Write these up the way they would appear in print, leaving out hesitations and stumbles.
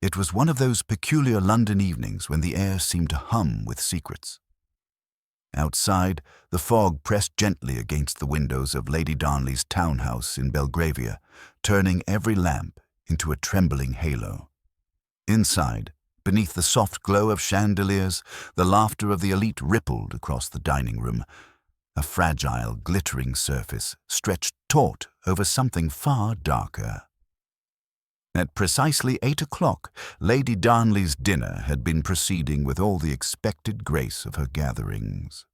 It was one of those peculiar London evenings when the air seemed to hum with secrets. Outside, the fog pressed gently against the windows of Lady Darnley's townhouse in Belgravia, turning every lamp into a trembling halo. Inside, beneath the soft glow of chandeliers, the laughter of the elite rippled across the dining room, a fragile, glittering surface stretched taut over something far darker. At precisely 8 o'clock, Lady Darnley's dinner had been proceeding with all the expected grace of her gatherings.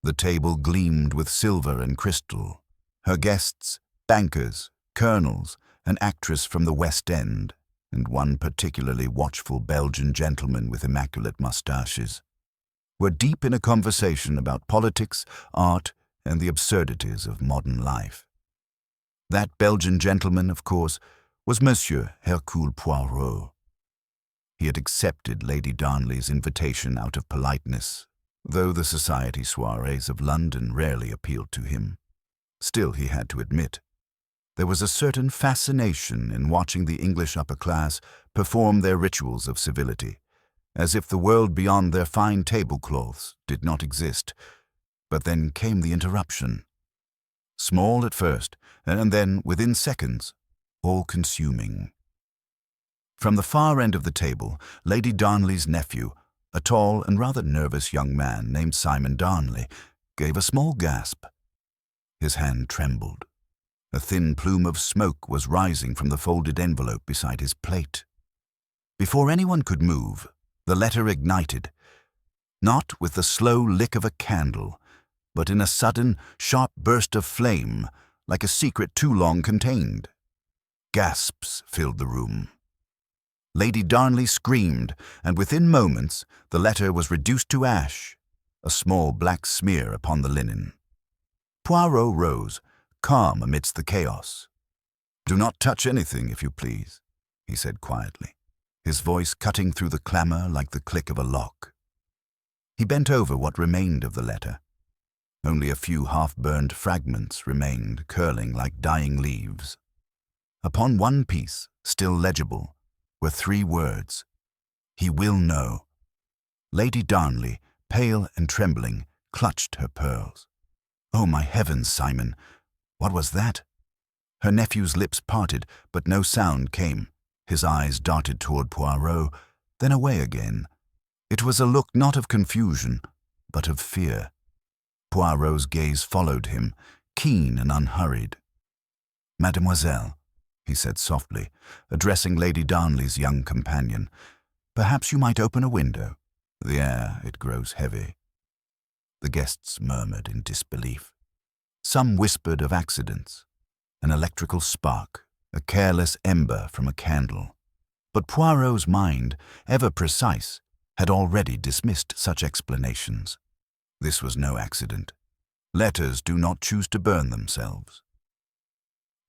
The table gleamed with silver and crystal. Her guests, bankers, colonels, an actress from the West End, and one particularly watchful Belgian gentleman with immaculate moustaches, were deep in a conversation about politics, art, and the absurdities of modern life. That Belgian gentleman, of course, was Monsieur Hercule Poirot. He had accepted Lady Darnley's invitation out of politeness, though the society soirees of London rarely appealed to him. Still, he had to admit, there was a certain fascination in watching the English upper class perform their rituals of civility, as if the world beyond their fine tablecloths did not exist. But then came the interruption. Small at first, and then, within seconds, all-consuming. From the far end of the table, Lady Darnley's nephew, a tall and rather nervous young man named Simon Darnley, gave a small gasp. His hand trembled. A thin plume of smoke was rising from the folded envelope beside his plate. Before anyone could move, the letter ignited, not with the slow lick of a candle, but in a sudden, sharp burst of flame, like a secret too long contained. Gasps filled the room. Lady Darnley screamed, and within moments the letter was reduced to ash, a small black smear upon the linen. Poirot rose, calm amidst the chaos. "Do not touch anything, if you please," he said quietly, his voice cutting through the clamor like the click of a lock. He bent over what remained of the letter. Only a few half-burned fragments remained, curling like dying leaves. Upon one piece, still legible, were 3 words: "He will know." Lady Darnley, pale and trembling, clutched her pearls. "Oh, my heavens, Simon! What was that?" Her nephew's lips parted, but no sound came. His eyes darted toward Poirot, then away again. It was a look not of confusion, but of fear. Poirot's gaze followed him, keen and unhurried. "Mademoiselle," he said softly, addressing Lady Darnley's young companion, "perhaps you might open a window. The air, it grows heavy." The guests murmured in disbelief. Some whispered of accidents, an electrical spark, a careless ember from a candle. But Poirot's mind, ever precise, had already dismissed such explanations. This was no accident. Letters do not choose to burn themselves.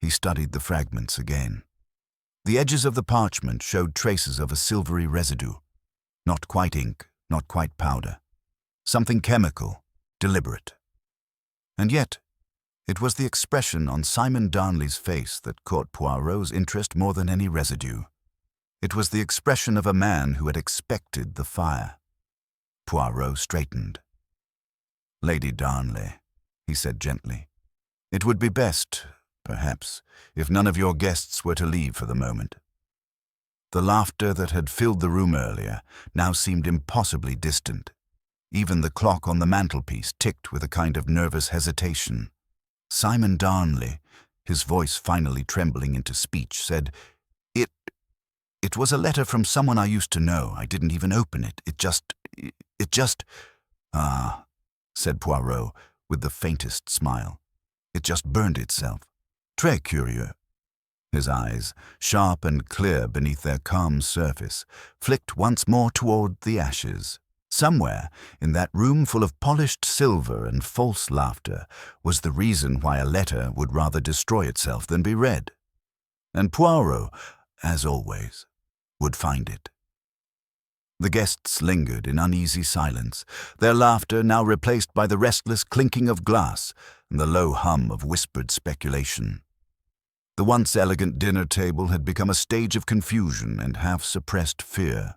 He studied the fragments again. The edges of the parchment showed traces of a silvery residue. Not quite ink, not quite powder. Something chemical, deliberate. And yet, it was the expression on Simon Darnley's face that caught Poirot's interest more than any residue. It was the expression of a man who had expected the fire. Poirot straightened. "Lady Darnley," he said gently, "it would be best, perhaps, if none of your guests were to leave for the moment." The laughter that had filled the room earlier now seemed impossibly distant. Even the clock on the mantelpiece ticked with a kind of nervous hesitation. Simon Darnley, his voice finally trembling into speech, said, It was a letter from someone I used to know. I didn't even open it. It just... "Ah," said Poirot, with the faintest smile. "It just burned itself. Très curieux." His eyes, sharp and clear beneath their calm surface, flicked once more toward the ashes. Somewhere, in that room full of polished silver and false laughter, was the reason why a letter would rather destroy itself than be read. And Poirot, as always, would find it. The guests lingered in uneasy silence, their laughter now replaced by the restless clinking of glass and the low hum of whispered speculation. The once elegant dinner table had become a stage of confusion and half-suppressed fear.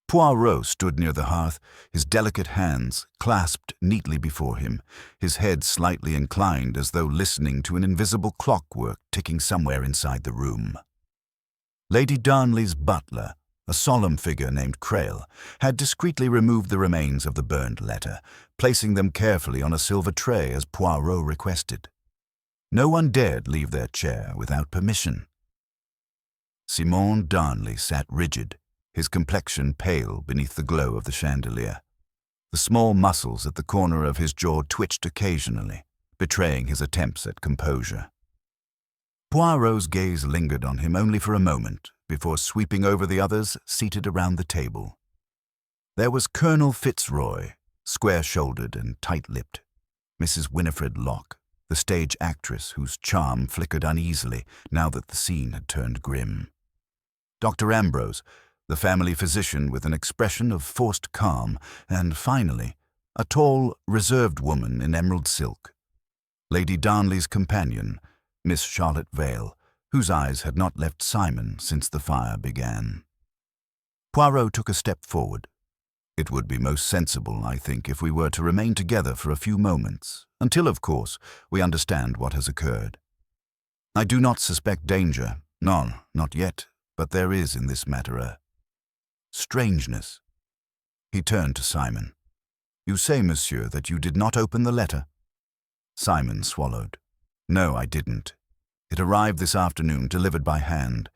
Poirot stood near the hearth, his delicate hands clasped neatly before him, his head slightly inclined as though listening to an invisible clockwork ticking somewhere inside the room. Lady Darnley's butler, a solemn figure named Crail, had discreetly removed the remains of the burned letter, placing them carefully on a silver tray as Poirot requested. No one dared leave their chair without permission. Simon Darnley sat rigid, his complexion pale beneath the glow of the chandelier. The small muscles at the corner of his jaw twitched occasionally, betraying his attempts at composure. Poirot's gaze lingered on him only for a moment before sweeping over the others seated around the table. There was Colonel Fitzroy, square-shouldered and tight-lipped, Mrs. Winifred Locke, the stage actress whose charm flickered uneasily now that the scene had turned grim. Dr. Ambrose, the family physician with an expression of forced calm, and finally, a tall, reserved woman in emerald silk. Lady Darnley's companion, Miss Charlotte Vale, whose eyes had not left Simon since the fire began. Poirot took a step forward. It would be most sensible, I think, if we were to remain together for a few moments, until, of course, we understand what has occurred. I do not suspect danger, no, not yet, but there is in this matter a strangeness. He turned to Simon. You say, monsieur, that you did not open the letter? Simon swallowed. No, I didn't. It arrived this afternoon, delivered by hand.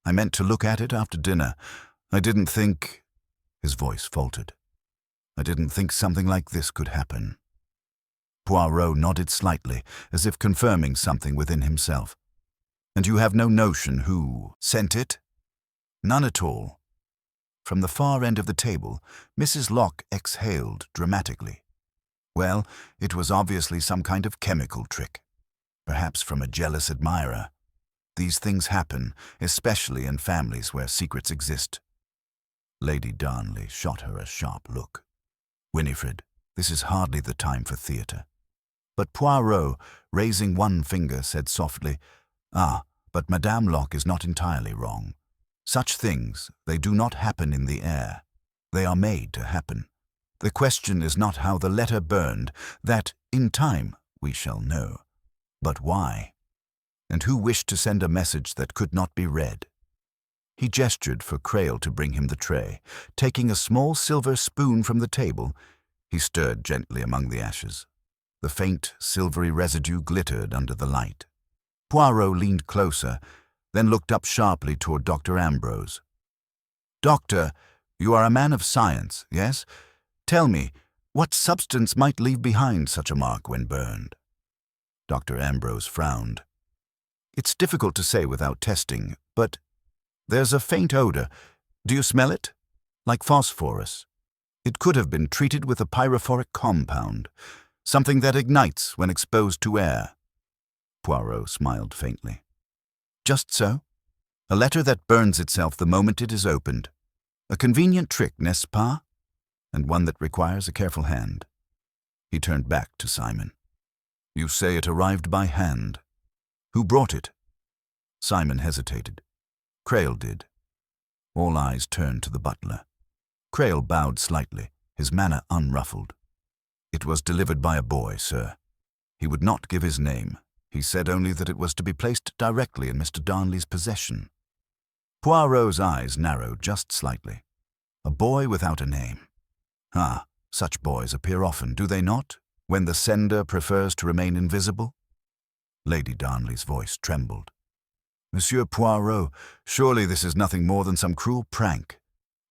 I meant to look at it after dinner. I didn't think... His voice faltered. I didn't think something like this could happen. Poirot nodded slightly, as if confirming something within himself. And you have no notion who sent it? None at all. From the far end of the table, Mrs. Locke exhaled dramatically. Well, it was obviously some kind of chemical trick. Perhaps from a jealous admirer. These things happen, especially in families where secrets exist. Lady Darnley shot her a sharp look. Winifred, this is hardly the time for theatre. But Poirot, raising one finger, said softly, but Madame Locke is not entirely wrong. Such things, they do not happen in the air. They are made to happen. The question is not how the letter burned, that, in time, we shall know. But why? And who wished to send a message that could not be read? He gestured for Crail to bring him the tray. Taking a small silver spoon from the table, he stirred gently among the ashes. The faint, silvery residue glittered under the light. Poirot leaned closer, then looked up sharply toward Dr. Ambrose. Doctor, you are a man of science, yes? Tell me, what substance might leave behind such a mark when burned? Dr. Ambrose frowned. It's difficult to say without testing, but there's a faint odor. Do you smell it? Like phosphorus. It could have been treated with a pyrophoric compound, something that ignites when exposed to air. Poirot smiled faintly. Just so. A letter that burns itself the moment it is opened. A convenient trick, n'est-ce pas? And one that requires a careful hand. He turned back to Simon. You say it arrived by hand. Who brought it? Simon hesitated. Crail did. All eyes turned to the butler. Crail bowed slightly, his manner unruffled. It was delivered by a boy, sir. He would not give his name. He said only that it was to be placed directly in Mr. Darnley's possession. Poirot's eyes narrowed just slightly. A boy without a name. Such boys appear often, do they not, when the sender prefers to remain invisible? Lady Darnley's voice trembled. Monsieur Poirot, surely this is nothing more than some cruel prank.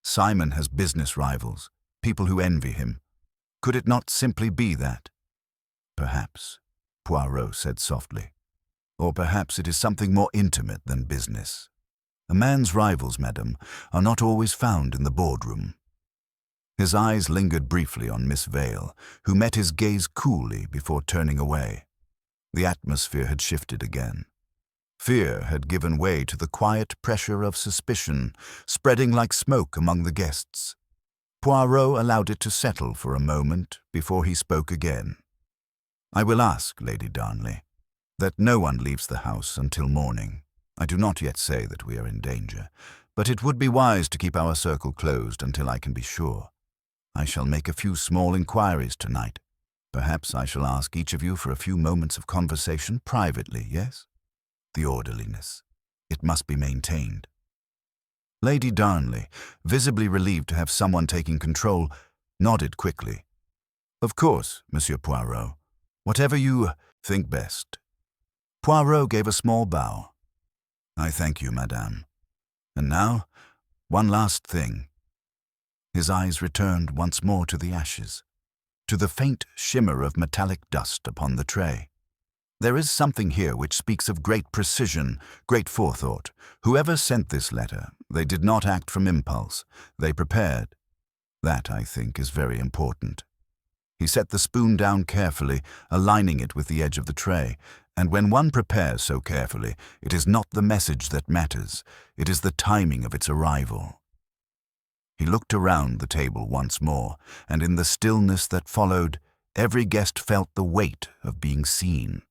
Simon has business rivals, people who envy him. Could it not simply be that? Perhaps, Poirot said softly. Or perhaps it is something more intimate than business. A man's rivals, madam, are not always found in the boardroom. His eyes lingered briefly on Miss Vale, who met his gaze coolly before turning away. The atmosphere had shifted again. Fear had given way to the quiet pressure of suspicion, spreading like smoke among the guests. Poirot allowed it to settle for a moment before he spoke again. I will ask, Lady Darnley. That no one leaves the house until morning. I do not yet say that we are in danger, but it would be wise to keep our circle closed until I can be sure. I shall make a few small inquiries tonight. Perhaps I shall ask each of you for a few moments of conversation privately, yes? The orderliness. It must be maintained. Lady Darnley, visibly relieved to have someone taking control, nodded quickly. Of course, Monsieur Poirot. Whatever you think best. Poirot gave a small bow. I thank you, madame. And now, one last thing. His eyes returned once more to the ashes, to the faint shimmer of metallic dust upon the tray. There is something here which speaks of great precision, great forethought. Whoever sent this letter, they did not act from impulse. They prepared. That, I think, is very important. He set the spoon down carefully, aligning it with the edge of the tray. And when one prepares so carefully, it is not the message that matters. It is the timing of its arrival. He looked around the table once more, and in the stillness that followed, every guest felt the weight of being seen.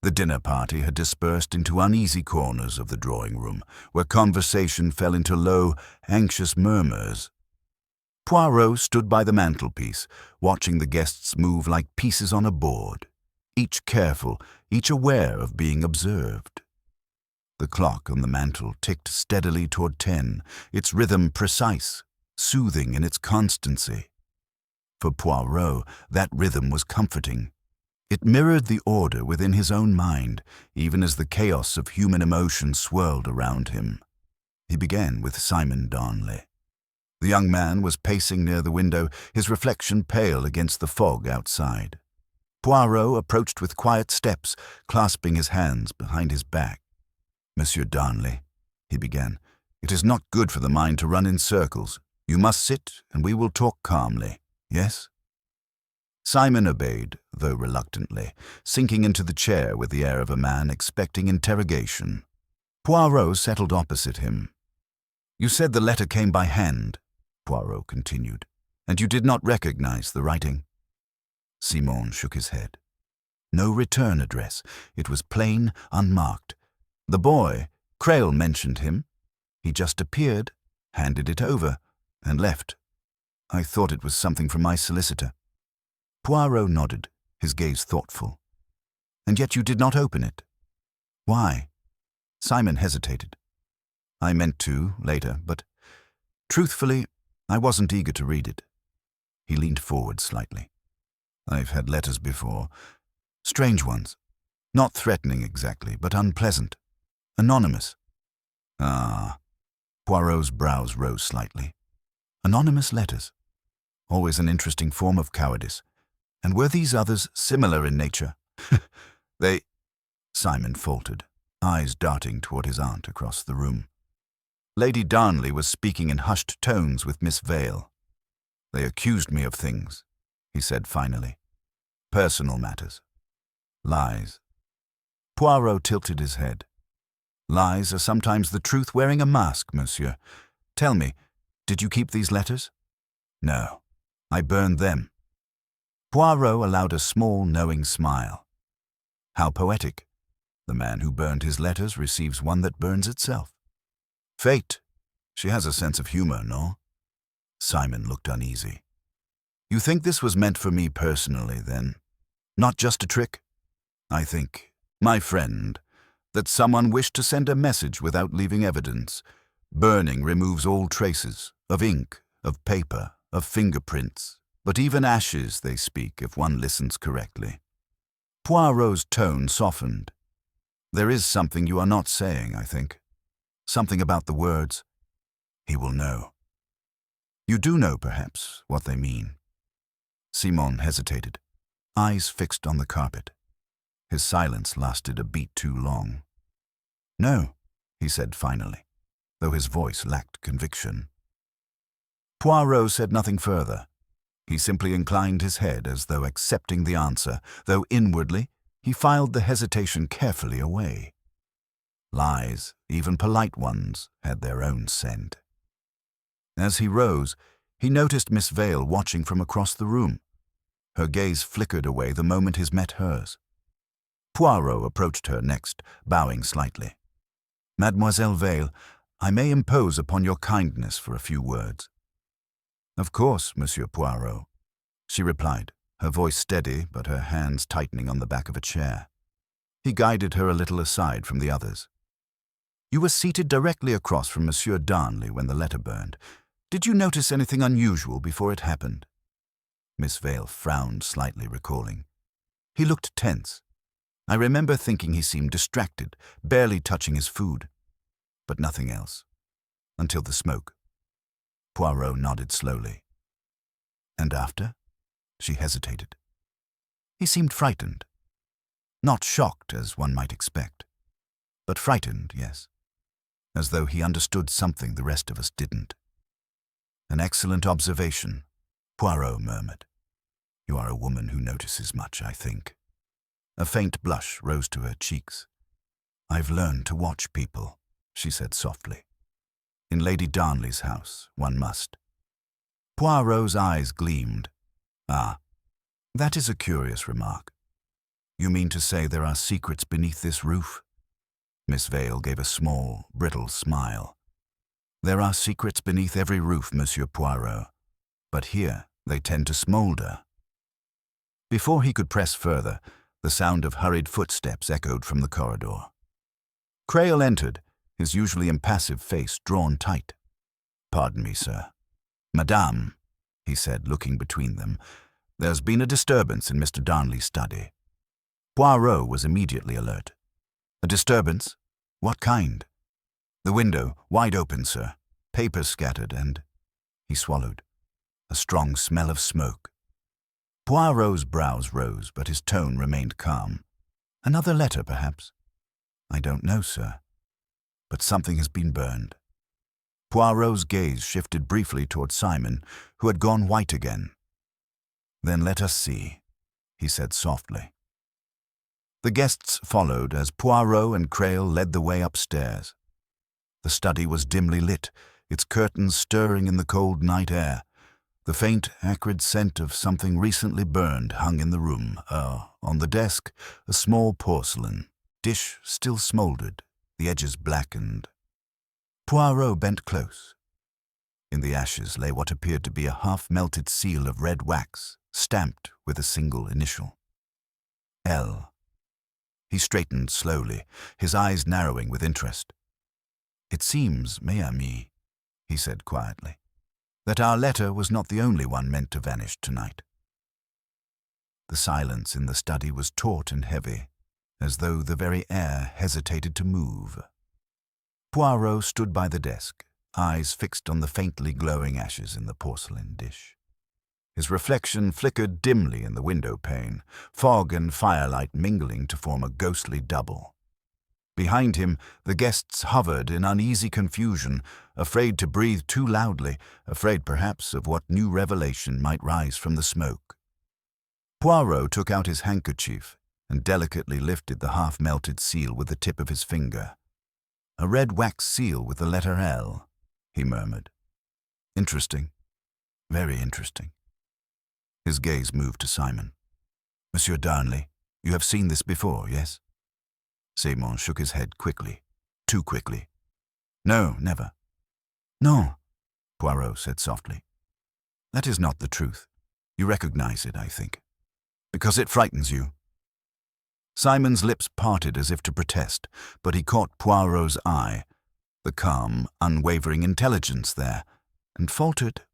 The dinner party had dispersed into uneasy corners of the drawing-room, where conversation fell into low, anxious murmurs. Poirot stood by the mantelpiece, watching the guests move like pieces on a board, each careful, each aware of being observed. The clock on the mantel ticked steadily toward 10, its rhythm precise, soothing in its constancy. For Poirot, that rhythm was comforting. It mirrored the order within his own mind, even as the chaos of human emotion swirled around him. He began with Simon Darnley. The young man was pacing near the window, his reflection pale against the fog outside. Poirot approached with quiet steps, clasping his hands behind his back. Monsieur Darnley, he began, it is not good for the mind to run in circles. You must sit, and we will talk calmly, yes? Simon obeyed, though reluctantly, sinking into the chair with the air of a man expecting interrogation. Poirot settled opposite him. You said the letter came by hand, Poirot continued, and you did not recognize the writing. Simon shook his head. No return address. It was plain, unmarked. The boy, Creil, mentioned him. He just appeared, handed it over, and left. I thought it was something from my solicitor. Poirot nodded, his gaze thoughtful. And yet you did not open it. Why? Simon hesitated. I meant to, later, but truthfully, I wasn't eager to read it. He leaned forward slightly. I've had letters before. Strange ones. Not threatening exactly, but unpleasant. Anonymous. Ah. Poirot's brows rose slightly. Anonymous letters. Always an interesting form of cowardice. And were these others similar in nature? They... Simon faltered, eyes darting toward his aunt across the room. Lady Darnley was speaking in hushed tones with Miss Vale. They accused me of things, he said finally. Personal matters. Lies. Poirot tilted his head. Lies are sometimes the truth wearing a mask, monsieur. Tell me, did you keep these letters? No. I burned them. Poirot allowed a small, knowing smile. How poetic. The man who burned his letters receives one that burns itself. Fate. She has a sense of humor, no? Simon looked uneasy. You think this was meant for me personally, then? Not just a trick? I think, my friend, that someone wished to send a message without leaving evidence. Burning removes all traces, of ink, of paper, of fingerprints, but even ashes they speak if one listens correctly. Poirot's tone softened. There is something you are not saying, I think. Something about the words. He will know. You do know, perhaps, what they mean. Simon hesitated, eyes fixed on the carpet. His silence lasted a beat too long. No, he said finally, though his voice lacked conviction. Poirot said nothing further. He simply inclined his head as though accepting the answer, though inwardly he filed the hesitation carefully away. Lies, even polite ones, had their own scent. As he rose, he noticed Miss Vale watching from across the room. Her gaze flickered away the moment his met hers. Poirot approached her next, bowing slightly. "Mademoiselle Vale, I may impose upon your kindness for a few words." "Of course, Monsieur Poirot," she replied, her voice steady but her hands tightening on the back of a chair. He guided her a little aside from the others. "You were seated directly across from Monsieur Darnley when the letter burned. Did you notice anything unusual before it happened?" Miss Vale frowned slightly, recalling. "He looked tense. I remember thinking he seemed distracted, barely touching his food. But nothing else. Until the smoke." Poirot nodded slowly. "And after?" She hesitated. "He seemed frightened. Not shocked, as one might expect. But frightened, yes. As though he understood something the rest of us didn't." "An excellent observation," Poirot murmured. "You are a woman who notices much, I think." A faint blush rose to her cheeks. "I've learned to watch people," she said softly. "In Lady Darnley's house, one must." Poirot's eyes gleamed. "Ah, that is a curious remark. You mean to say there are secrets beneath this roof?" Miss Vale gave a small, brittle smile. "There are secrets beneath every roof, Monsieur Poirot, but here they tend to smoulder." Before he could press further, the sound of hurried footsteps echoed from the corridor. Crail entered, his usually impassive face drawn tight. "Pardon me, sir." "Madame," he said, looking between them, "there's been a disturbance in Mr. Darnley's study." Poirot was immediately alert. "A disturbance? What kind?" "The window, wide open, sir. Papers scattered and—" He swallowed. "A strong smell of smoke." Poirot's brows rose, but his tone remained calm. "Another letter, perhaps?" "I don't know, sir. But something has been burned." Poirot's gaze shifted briefly toward Simon, who had gone white again. "Then let us see," he said softly. The guests followed as Poirot and Crail led the way upstairs. The study was dimly lit, its curtains stirring in the cold night air. The faint, acrid scent of something recently burned hung in the room. On the desk, a small porcelain dish still smoldered, the edges blackened. Poirot bent close. In the ashes lay what appeared to be a half-melted seal of red wax, stamped with a single initial. L. He straightened slowly, his eyes narrowing with interest. "It seems, mes amis," he said quietly, "that our letter was not the only one meant to vanish tonight." The silence in the study was taut and heavy, as though the very air hesitated to move. Poirot stood by the desk, eyes fixed on the faintly glowing ashes in the porcelain dish. His reflection flickered dimly in the window pane, fog and firelight mingling to form a ghostly double. Behind him, the guests hovered in uneasy confusion, afraid to breathe too loudly, afraid perhaps of what new revelation might rise from the smoke. Poirot took out his handkerchief and delicately lifted the half-melted seal with the tip of his finger. "A red wax seal with the letter L," he murmured. "Interesting. Very interesting." His gaze moved to Simon. "Monsieur Darnley, you have seen this before, yes?" Simon shook his head quickly, too quickly. "No, never." "No," Poirot said softly. "That is not the truth. You recognize it, I think. Because it frightens you." Simon's lips parted as if to protest, but he caught Poirot's eye, the calm, unwavering intelligence there, and faltered.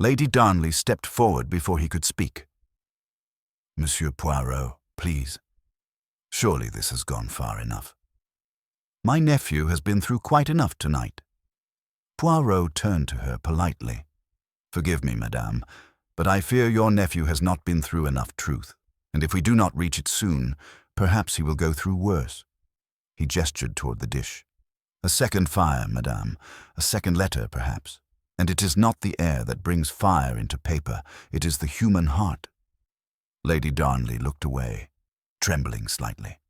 Lady Darnley stepped forward before he could speak. "Monsieur Poirot, please. Surely this has gone far enough. My nephew has been through quite enough tonight." Poirot turned to her politely. "Forgive me, madame, but I fear your nephew has not been through enough truth, and if we do not reach it soon, perhaps he will go through worse." He gestured toward the dish. "A second fire, madame, a second letter, perhaps. And it is not the air that brings fire into paper, it is the human heart." Lady Darnley looked away, trembling slightly.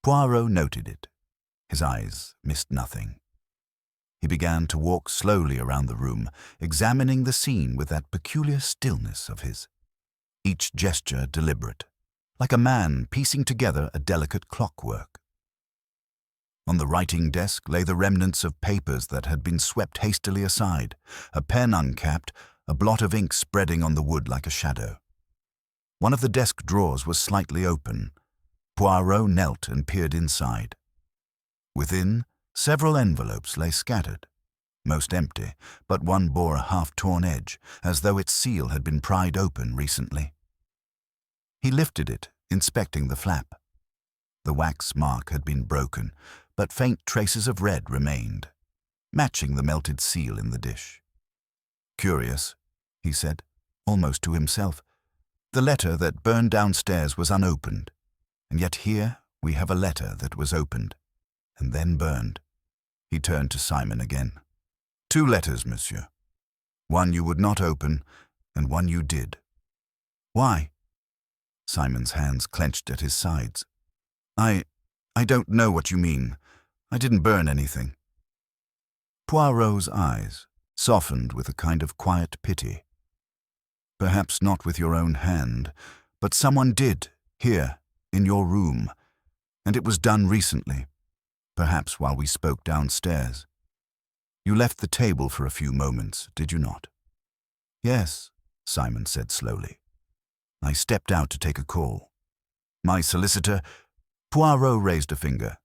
Poirot noted it. His eyes missed nothing. He began to walk slowly around the room, examining the scene with that peculiar stillness of his. Each gesture deliberate, like a man piecing together a delicate clockwork. On the writing desk lay the remnants of papers that had been swept hastily aside, a pen uncapped, a blot of ink spreading on the wood like a shadow. One of the desk drawers was slightly open. Poirot knelt and peered inside. Within, several envelopes lay scattered, most empty, but one bore a half-torn edge, as though its seal had been pried open recently. He lifted it, inspecting the flap. The wax mark had been broken, but faint traces of red remained, matching the melted seal in the dish. "Curious," he said, almost to himself. "The letter that burned downstairs was unopened, and yet here we have a letter that was opened, and then burned." He turned to Simon again. "Two letters, monsieur. One you would not open, and one you did." "Why?" Simon's hands clenched at his sides. I don't know what you mean. I didn't burn anything." Poirot's eyes softened with a kind of quiet pity. "Perhaps not with your own hand, but someone did, here, in your room, and it was done recently, perhaps while we spoke downstairs. You left the table for a few moments, did you not?" "Yes," Simon said slowly. "I stepped out to take a call. My solicitor—" Poirot raised a finger.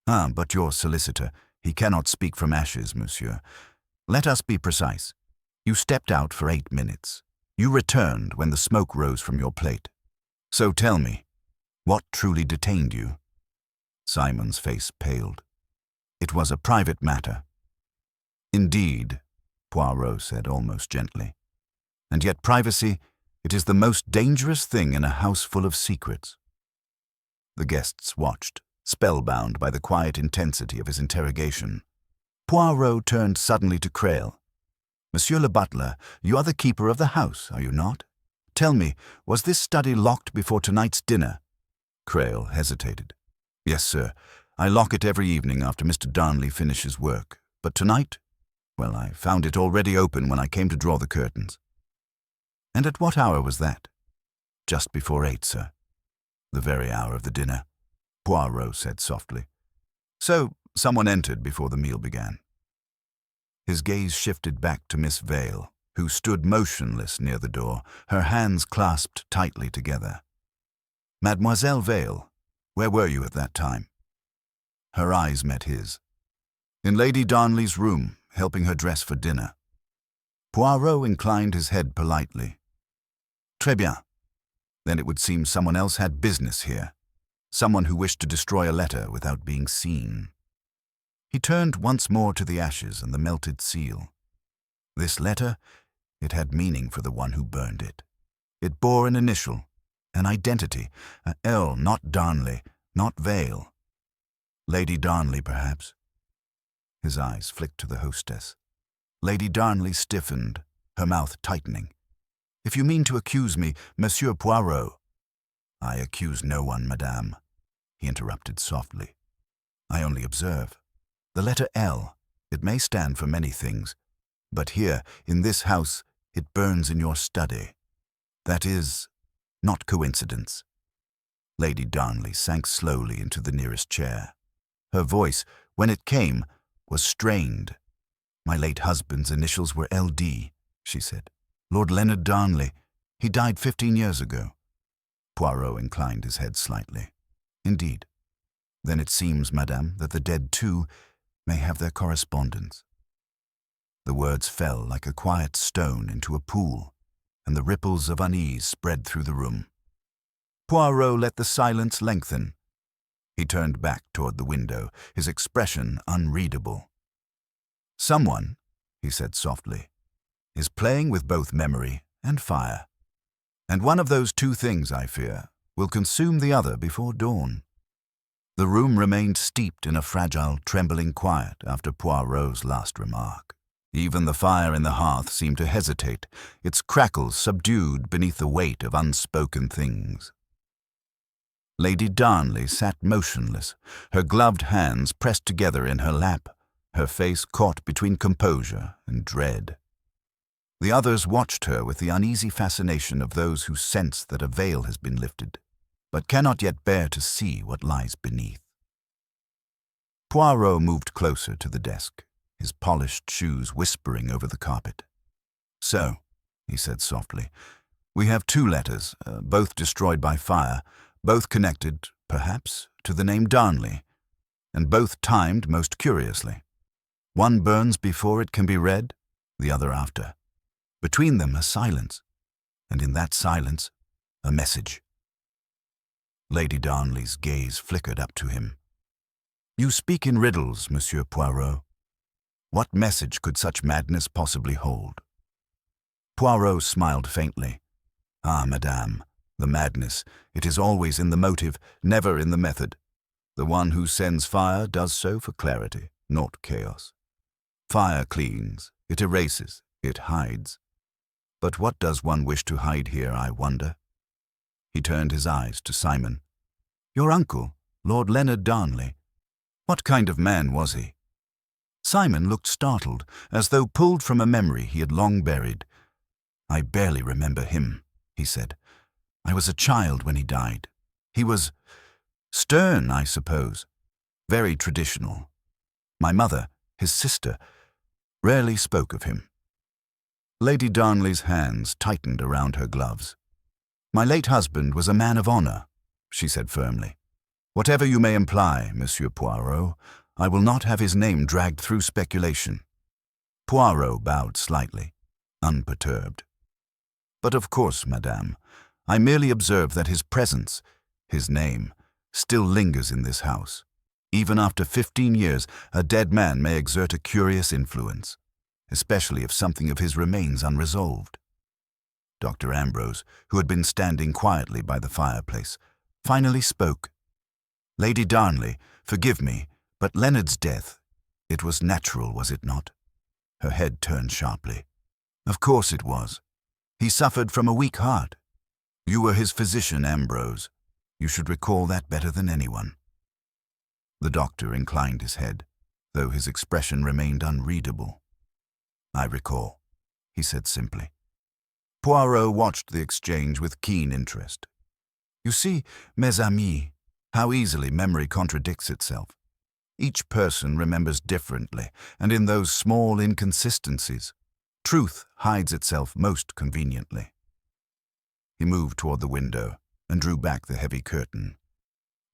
But your solicitor, he cannot speak from ashes, monsieur. Let us be precise. You stepped out for 8 minutes. You returned when the smoke rose from your plate. So tell me, what truly detained you?" Simon's face paled. "It was a private matter." "Indeed," Poirot said almost gently. "And yet privacy, it is the most dangerous thing in a house full of secrets." The guests watched, spellbound by the quiet intensity of his interrogation. Poirot turned suddenly to Creil. "Monsieur le butler, you are the keeper of the house, are you not? Tell me, was this study locked before tonight's dinner?" Creil hesitated. "Yes, sir. I lock it every evening after Mr. Darnley finishes work. But tonight, well, I found it already open when I came to draw the curtains." "And at what hour was that?" "Just before 8, sir." "The very hour of the dinner," Poirot said softly. "So someone entered before the meal began." His gaze shifted back to Miss Vale, who stood motionless near the door, her hands clasped tightly together. "Mademoiselle Vale, where were you at that time?" Her eyes met his. "In Lady Darnley's room, helping her dress for dinner." Poirot inclined his head politely. "Très bien. Then it would seem someone else had business here. Someone who wished to destroy a letter without being seen." He turned once more to the ashes and the melted seal. This letter, it had meaning for the one who burned it. It bore an initial, an identity, a L, not Darnley, not Vale. Lady Darnley, perhaps. His eyes flicked to the hostess. Lady Darnley stiffened, her mouth tightening. "If you mean to accuse me, Monsieur Poirot—" "I accuse no one, madame," he interrupted softly. "I only observe. The letter L, it may stand for many things, but here, in this house, it burns in your study. That is, not coincidence." Lady Darnley sank slowly into the nearest chair. Her voice, when it came, was strained. "My late husband's initials were L.D., she said. "Lord Leonard Darnley. He died 15 years ago." Poirot inclined his head slightly. "Indeed. Then it seems, madame, that the dead, too, may have their correspondence." The words fell like a quiet stone into a pool, and the ripples of unease spread through the room. Poirot let the silence lengthen. He turned back toward the window, his expression unreadable. "Someone," he said softly, "is playing with both memory and fire. And one of those two things, I fear, will consume the other before dawn." The room remained steeped in a fragile, trembling quiet after Poirot's last remark. Even the fire in the hearth seemed to hesitate, its crackles subdued beneath the weight of unspoken things. Lady Darnley sat motionless, her gloved hands pressed together in her lap, her face caught between composure and dread. The others watched her with the uneasy fascination of those who sense that a veil has been lifted. but cannot yet bear to see what lies beneath. Poirot moved closer to the desk, his polished shoes whispering over the carpet. "So," he said softly, "we have 2 letters, both destroyed by fire, both connected, perhaps, to the name Darnley, and both timed most curiously. One burns before it can be read, the other after. Between them a silence, and in that silence a message." Lady Darnley's gaze flickered up to him. "You speak in riddles, Monsieur Poirot. What message could such madness possibly hold?" Poirot smiled faintly. "Ah, madame, the madness, it is always in the motive, never in the method. The one who sends fire does so for clarity, not chaos. Fire cleans, it erases, it hides. But what does one wish to hide here, I wonder?" He turned his eyes to Simon. "Your uncle, Lord Leonard Darnley. What kind of man was he?" Simon looked startled, as though pulled from a memory he had long buried. "I barely remember him," he said. "I was a child when he died. He was stern, I suppose, very traditional. My mother, his sister, rarely spoke of him." Lady Darnley's hands tightened around her gloves. "My late husband was a man of honor," she said firmly. "Whatever you may imply, Monsieur Poirot, I will not have his name dragged through speculation." Poirot bowed slightly, unperturbed. "But of course, madame, I merely observe that his presence, his name, still lingers in this house. Even after 15 years, a dead man may exert a curious influence, especially if something of his remains unresolved." Dr. Ambrose, who had been standing quietly by the fireplace, finally spoke. "Lady Darnley, forgive me, but Leonard's death, it was natural, was it not?" Her head turned sharply. "Of course it was. He suffered from a weak heart. You were his physician, Ambrose. You should recall that better than anyone." The doctor inclined his head, though his expression remained unreadable. "I recall," he said simply. Poirot watched the exchange with keen interest. "You see, mes amis, how easily memory contradicts itself. Each person remembers differently, and in those small inconsistencies, truth hides itself most conveniently." He moved toward the window and drew back the heavy curtain.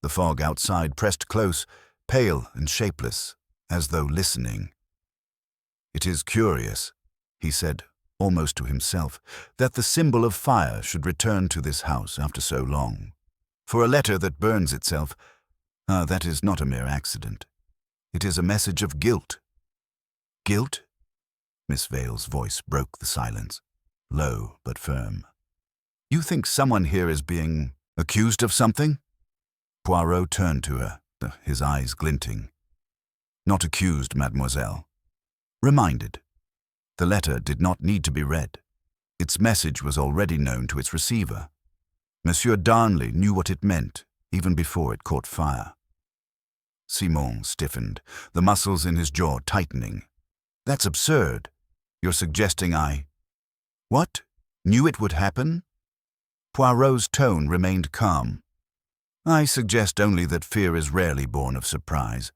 The fog outside pressed close, pale and shapeless, as though listening. "It is curious," he said, almost to himself, "that the symbol of fire should return to this house after so long. For a letter that burns itself, that is not a mere accident. It is a message of guilt." "Guilt?" Miss Vale's voice broke the silence, low but firm. "You think someone here is being accused of something?" Poirot turned to her, his eyes glinting. "Not accused, mademoiselle. Reminded. The letter did not need to be read. Its message was already known to its receiver. Monsieur Darnley knew what it meant, even before it caught fire." Simon stiffened, the muscles in his jaw tightening. "That's absurd. You're suggesting I—" "What? Knew it would happen?" Poirot's tone remained calm. "I suggest only that fear is rarely born of surprise.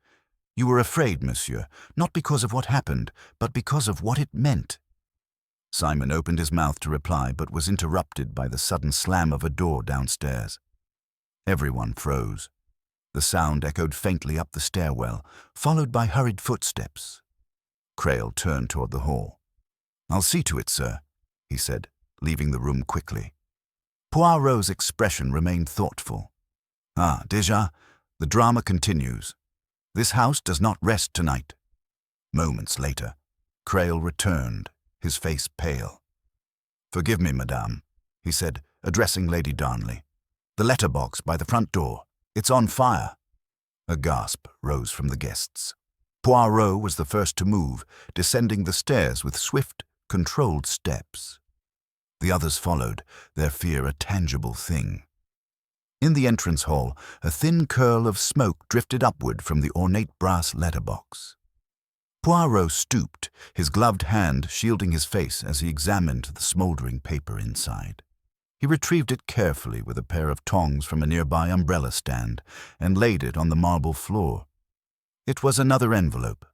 You were afraid, monsieur, not because of what happened, but because of what it meant." Simon opened his mouth to reply, but was interrupted by the sudden slam of a door downstairs. Everyone froze. The sound echoed faintly up the stairwell, followed by hurried footsteps. Crail turned toward the hall. "I'll see to it, sir," he said, leaving the room quickly. Poirot's expression remained thoughtful. "Ah, déjà, the drama continues. This house does not rest tonight." Moments later, Crail returned, his face pale. "Forgive me, madame," he said, addressing Lady Darnley. "The letterbox by the front door. It's on fire." A gasp rose from the guests. Poirot was the first to move, descending the stairs with swift, controlled steps. The others followed, their fear a tangible thing. In the entrance hall, a thin curl of smoke drifted upward from the ornate brass letterbox. Poirot stooped, his gloved hand shielding his face as he examined the smoldering paper inside. He retrieved it carefully with a pair of tongs from a nearby umbrella stand and laid it on the marble floor. It was another envelope,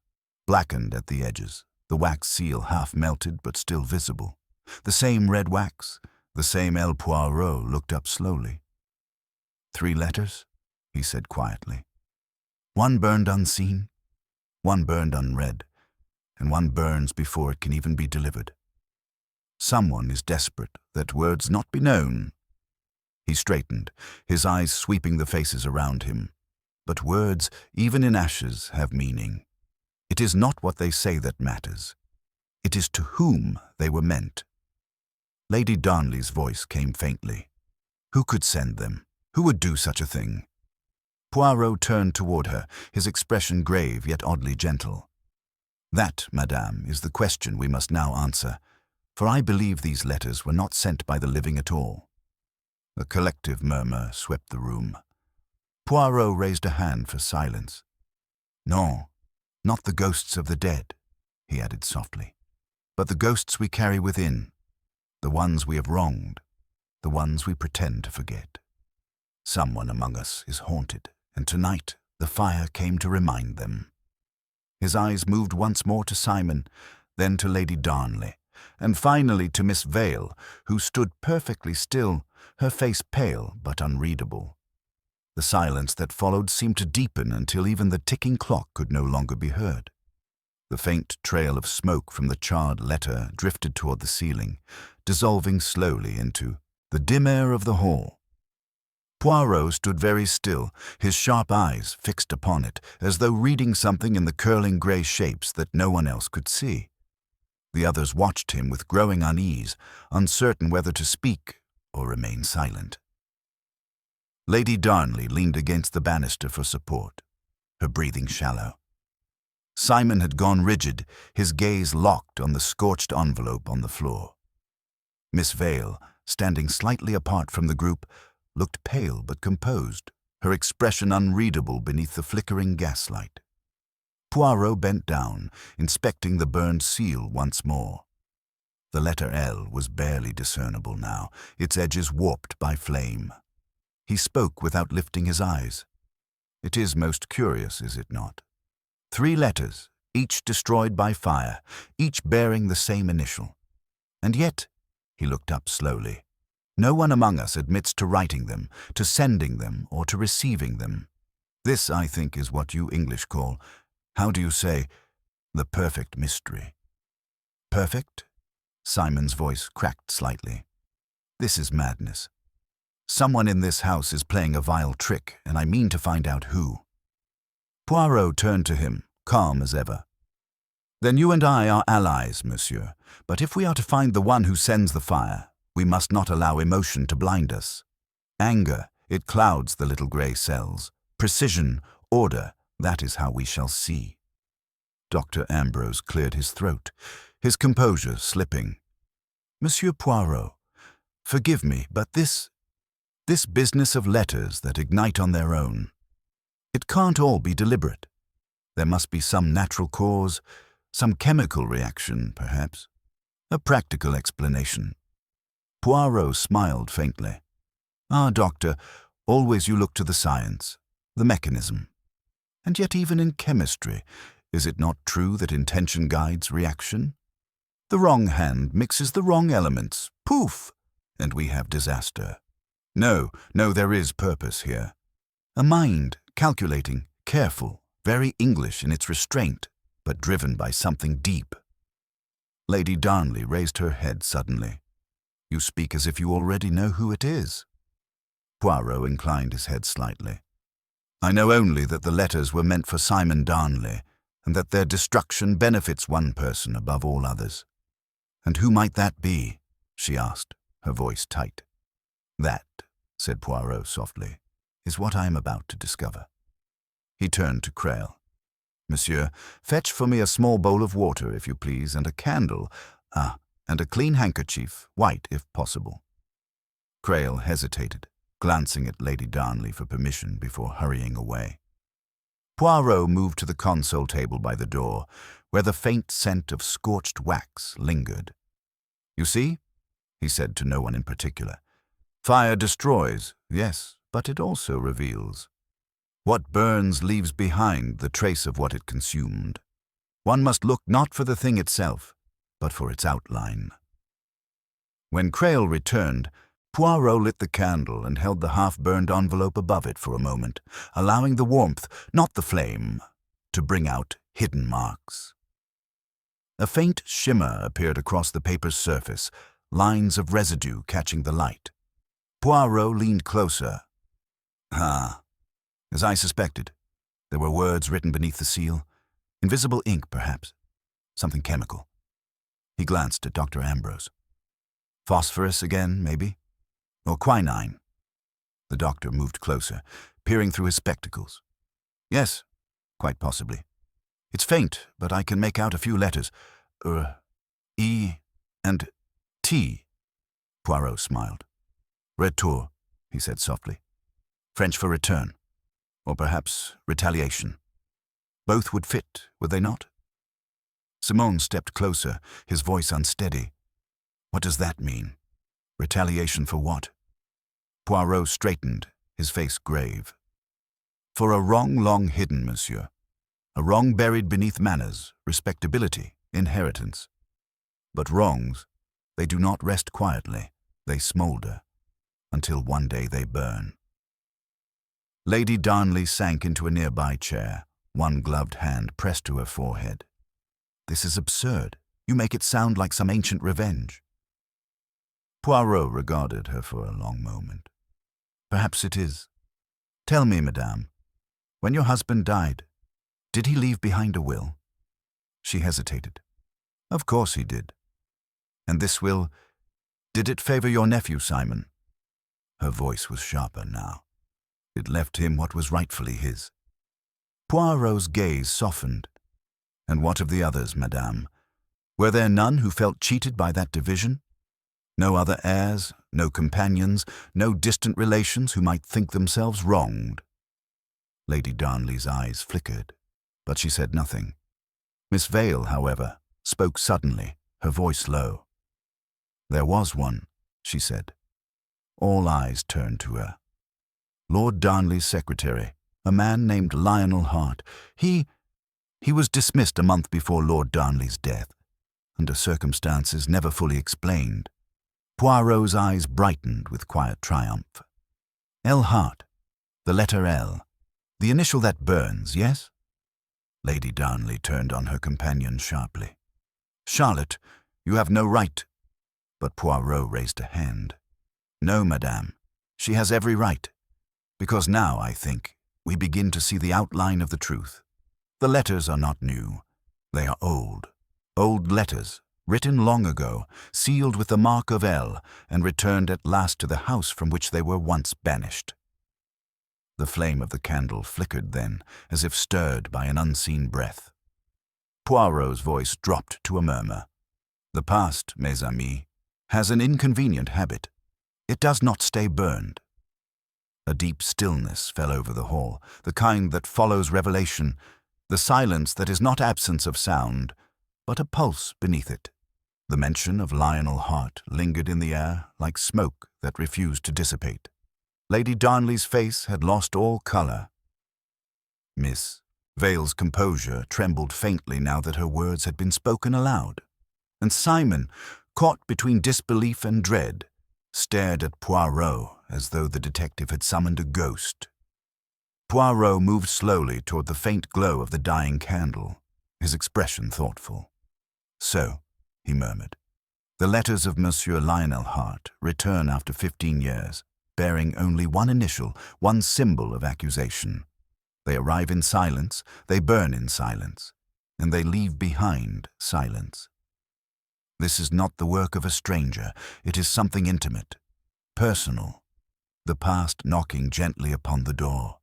blackened at the edges, the wax seal half melted but still visible. The same red wax, the same Hercule Poirot looked up slowly. 3 letters, he said quietly. One burned unseen, one burned unread, and one burns before it can even be delivered. Someone is desperate that words not be known. He straightened, his eyes sweeping the faces around him. But words, even in ashes, have meaning. It is not what they say that matters. It is to whom they were meant. Lady Darnley's voice came faintly. Who could send them? Who would do such a thing? Poirot turned toward her, his expression grave yet oddly gentle. That, madame, is the question we must now answer, for I believe these letters were not sent by the living at all. A collective murmur swept the room. Poirot raised a hand for silence. No, not the ghosts of the dead, he added softly, but the ghosts we carry within, the ones we have wronged, the ones we pretend to forget. Someone among us is haunted, and tonight the fire came to remind them. His eyes moved once more to Simon, then to Lady Darnley, and finally to Miss Vale, who stood perfectly still, her face pale but unreadable. The silence that followed seemed to deepen until even the ticking clock could no longer be heard. The faint trail of smoke from the charred letter drifted toward the ceiling, dissolving slowly into the dim air of the hall. Poirot stood very still, his sharp eyes fixed upon it, as though reading something in the curling grey shapes that no one else could see. The others watched him with growing unease, uncertain whether to speak or remain silent. Lady Darnley leaned against the banister for support, her breathing shallow. Simon had gone rigid, his gaze locked on the scorched envelope on the floor. Miss Vale, standing slightly apart from the group, looked pale but composed, her expression unreadable beneath the flickering gaslight. Poirot bent down, inspecting the burned seal once more. The letter L was barely discernible now, its edges warped by flame. He spoke without lifting his eyes. It is most curious, is it not? 3 letters, each destroyed by fire, each bearing the same initial. And yet, he looked up slowly, no one among us admits to writing them, to sending them, or to receiving them. This, I think, is what you English call, how do you say, the perfect mystery. Perfect? Simon's voice cracked slightly. This is madness. Someone in this house is playing a vile trick, and I mean to find out who. Poirot turned to him, calm as ever. Then you and I are allies, monsieur, but if we are to find the one who sends the fire, we must not allow emotion to blind us. Anger, it clouds the little grey cells. Precision, order, that is how we shall see. Dr. Ambrose cleared his throat, his composure slipping. Monsieur Poirot, forgive me, but this business of letters that ignite on their own, it can't all be deliberate. There must be some natural cause, some chemical reaction, perhaps. A practical explanation. Poirot smiled faintly. Ah, doctor, always you look to the science, the mechanism. And yet even in chemistry, is it not true that intention guides reaction? The wrong hand mixes the wrong elements, poof, and we have disaster. No, there is purpose here. A mind, calculating, careful, very English in its restraint, but driven by something deep. Lady Darnley raised her head suddenly. You speak as if you already know who it is. Poirot inclined his head slightly. I know only that the letters were meant for Simon Darnley, and that their destruction benefits one person above all others. And who might that be? She asked, her voice tight. That, said Poirot softly, is what I am about to discover. He turned to Creil. Monsieur, fetch for me a small bowl of water, if you please, and a candle, and a clean handkerchief, white if possible. Creil hesitated, glancing at Lady Darnley for permission before hurrying away. Poirot moved to the console table by the door, where the faint scent of scorched wax lingered. You see, he said to no one in particular, Fire destroys, yes, but it also reveals. What burns leaves behind the trace of what it consumed. One must look not for the thing itself, but for its outline. When Creole returned, Poirot lit the candle and held the half-burned envelope above it for a moment, allowing the warmth, not the flame, to bring out hidden marks. A faint shimmer appeared across the paper's surface, lines of residue catching the light. Poirot leaned closer. Ah, as I suspected. There were words written beneath the seal. Invisible ink, perhaps. Something chemical. He glanced at Dr. Ambrose. Phosphorus again, maybe? Or quinine? The doctor moved closer, peering through his spectacles. Yes, quite possibly. It's faint, but I can make out a few letters. E and T. Poirot smiled. Retour, he said softly. French for return. Or perhaps retaliation. Both would fit, would they not? Simone stepped closer, his voice unsteady. What does that mean? Retaliation for what? Poirot straightened, his face grave. For a wrong long hidden, monsieur. A wrong buried beneath manners, respectability, inheritance. But wrongs, they do not rest quietly, they smoulder, until one day they burn. Lady Darnley sank into a nearby chair, one gloved hand pressed to her forehead. This is absurd. You make it sound like some ancient revenge. Poirot regarded her for a long moment. Perhaps it is. Tell me, madame, when your husband died, did he leave behind a will? She hesitated. Of course he did. And this will, did it favor your nephew, Simon? Her voice was sharper now. It left him what was rightfully his. Poirot's gaze softened. And what of the others, madame? Were there none who felt cheated by that division? No other heirs, no companions, no distant relations who might think themselves wronged? Lady Darnley's eyes flickered, but she said nothing. Miss Vale, however, spoke suddenly, her voice low. There was one, she said. All eyes turned to her. Lord Darnley's secretary, a man named Lionel Hart. He was dismissed a month before Lord Darnley's death, under circumstances never fully explained. Poirot's eyes brightened with quiet triumph. L. Hart, the letter L, the initial that burns, yes? Lady Darnley turned on her companion sharply. Charlotte, you have no right. But Poirot raised a hand. No, madame, she has every right. Because now, I think, we begin to see the outline of the truth. The letters are not new. They are old. Old letters, written long ago, sealed with the mark of L, and returned at last to the house from which they were once banished. The flame of the candle flickered then, as if stirred by an unseen breath. Poirot's voice dropped to a murmur. The past, mes amis, has an inconvenient habit. It does not stay burned. A deep stillness fell over the hall, the kind that follows revelation, the silence that is not absence of sound, but a pulse beneath it. The mention of Lionel Hart lingered in the air like smoke that refused to dissipate. Lady Darnley's face had lost all color. Miss Vale's composure trembled faintly now that her words had been spoken aloud, and Simon, caught between disbelief and dread, stared at Poirot as though the detective had summoned a ghost. Poirot moved slowly toward the faint glow of the dying candle, his expression thoughtful. So, he murmured, the letters of Monsieur Lionel Hart return after 15 years, bearing only one initial, one symbol of accusation. They arrive in silence, they burn in silence, and they leave behind silence. This is not the work of a stranger. It is something intimate, personal, the past knocking gently upon the door.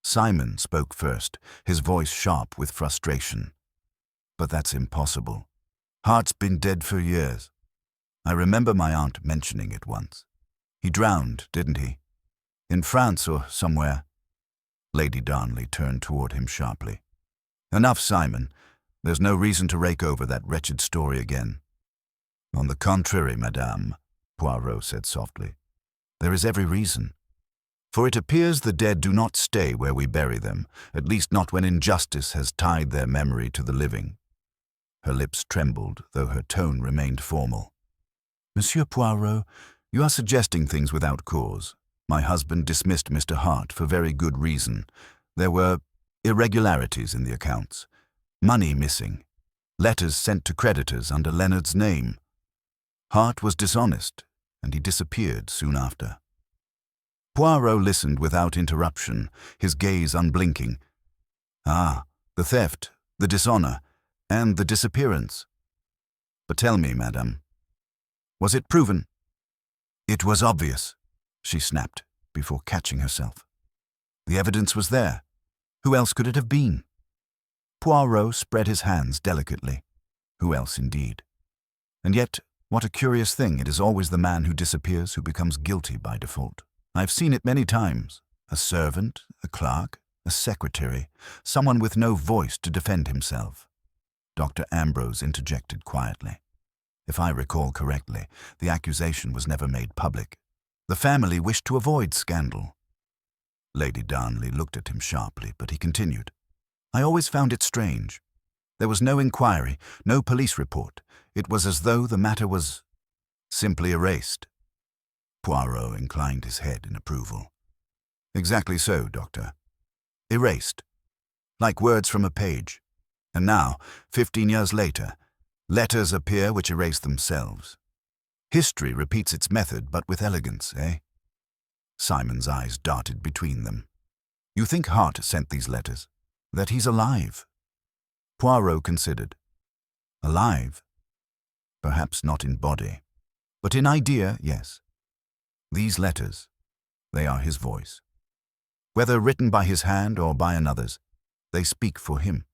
Simon spoke first, his voice sharp with frustration. But that's impossible. Hart's been dead for years. I remember my aunt mentioning it once. He drowned, didn't he? In France or somewhere. Lady Darnley turned toward him sharply. Enough, Simon. There's no reason to rake over that wretched story again. On the contrary, madame, Poirot said softly. There is every reason. For it appears the dead do not stay where we bury them, at least not when injustice has tied their memory to the living. Her lips trembled, though her tone remained formal. Monsieur Poirot, you are suggesting things without cause. My husband dismissed Mr. Hart for very good reason. There were irregularities in the accounts, money missing, letters sent to creditors under Leonard's name. Hart was dishonest, and he disappeared soon after. Poirot listened without interruption, his gaze unblinking. Ah, the theft, the dishonor, and the disappearance. But tell me, madame, was it proven? It was obvious, she snapped, before catching herself. The evidence was there. Who else could it have been? Poirot spread his hands delicately. Who else, indeed? And yet, what a curious thing, it is always the man who disappears who becomes guilty by default. I've seen it many times. A servant, a clerk, a secretary, someone with no voice to defend himself. Dr. Ambrose interjected quietly. If I recall correctly, the accusation was never made public. The family wished to avoid scandal. Lady Darnley looked at him sharply, but he continued. I always found it strange. There was no inquiry, no police report. It was as though the matter was simply erased. Poirot inclined his head in approval. Exactly so, Doctor. Erased. Like words from a page. And now, 15 years later, letters appear which erase themselves. History repeats its method, but with elegance, eh? Simon's eyes darted between them. You think Hart sent these letters? That he's alive? Poirot considered. Alive? Perhaps not in body, but in idea, yes. These letters, they are his voice. Whether written by his hand or by another's, they speak for him.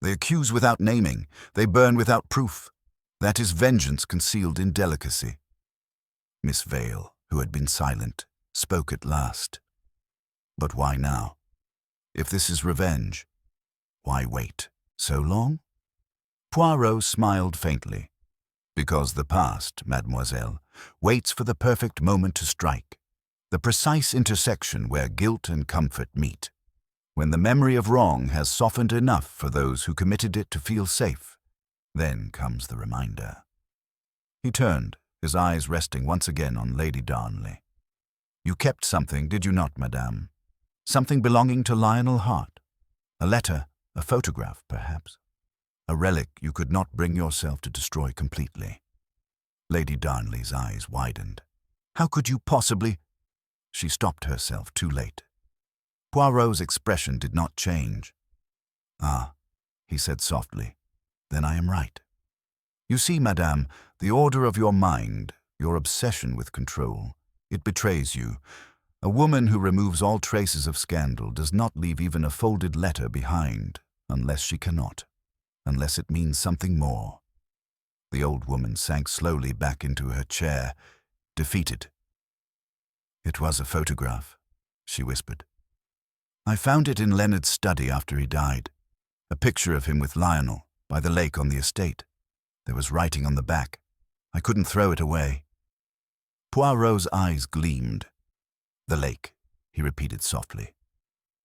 They accuse without naming, they burn without proof. That is vengeance concealed in delicacy. Miss Vale, who had been silent, spoke at last. But why now? If this is revenge, why wait so long? Poirot smiled faintly. Because the past, mademoiselle, waits for the perfect moment to strike, the precise intersection where guilt and comfort meet, when the memory of wrong has softened enough for those who committed it to feel safe. Then comes the reminder. He turned, his eyes resting once again on Lady Darnley. You kept something, did you not, madame? Something belonging to Lionel Hart? A letter, a photograph, perhaps? A relic you could not bring yourself to destroy completely. Lady Darnley's eyes widened. How could you possibly? She stopped herself too late. Poirot's expression did not change. Ah, he said softly, then I am right. You see, madame, the order of your mind, your obsession with control, it betrays you. A woman who removes all traces of scandal does not leave even a folded letter behind, unless she cannot. Unless it means something more. The old woman sank slowly back into her chair, defeated. It was a photograph, she whispered. I found it in Leonard's study after he died. A picture of him with Lionel, by the lake on the estate. There was writing on the back. I couldn't throw it away. Poirot's eyes gleamed. The lake, he repeated softly.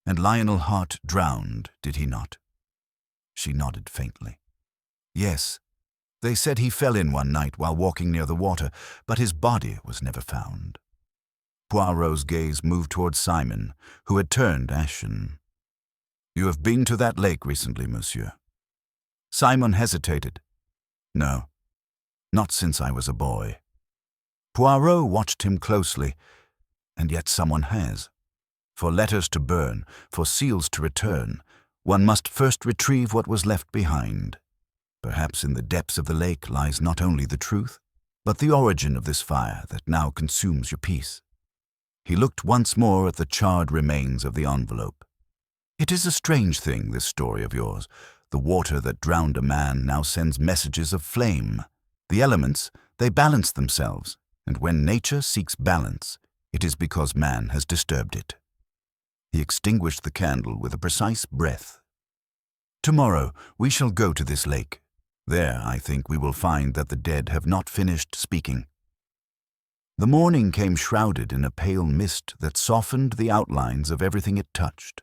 And Lionel Hart drowned, did he not? She nodded faintly. Yes, they said he fell in one night while walking near the water, but his body was never found. Poirot's gaze moved toward Simon, who had turned ashen. You have been to that lake recently, monsieur? Simon hesitated. No, not since I was a boy. Poirot watched him closely, and yet someone has. For letters to burn, for seals to return, one must first retrieve what was left behind. Perhaps in the depths of the lake lies not only the truth, but the origin of this fire that now consumes your peace. He looked once more at the charred remains of the envelope. It is a strange thing, this story of yours. The water that drowned a man now sends messages of flame. The elements, they balance themselves, and when nature seeks balance, it is because man has disturbed it. He extinguished the candle with a precise breath. Tomorrow we shall go to this lake. There, I think, we will find that the dead have not finished speaking. The morning came shrouded in a pale mist that softened the outlines of everything it touched.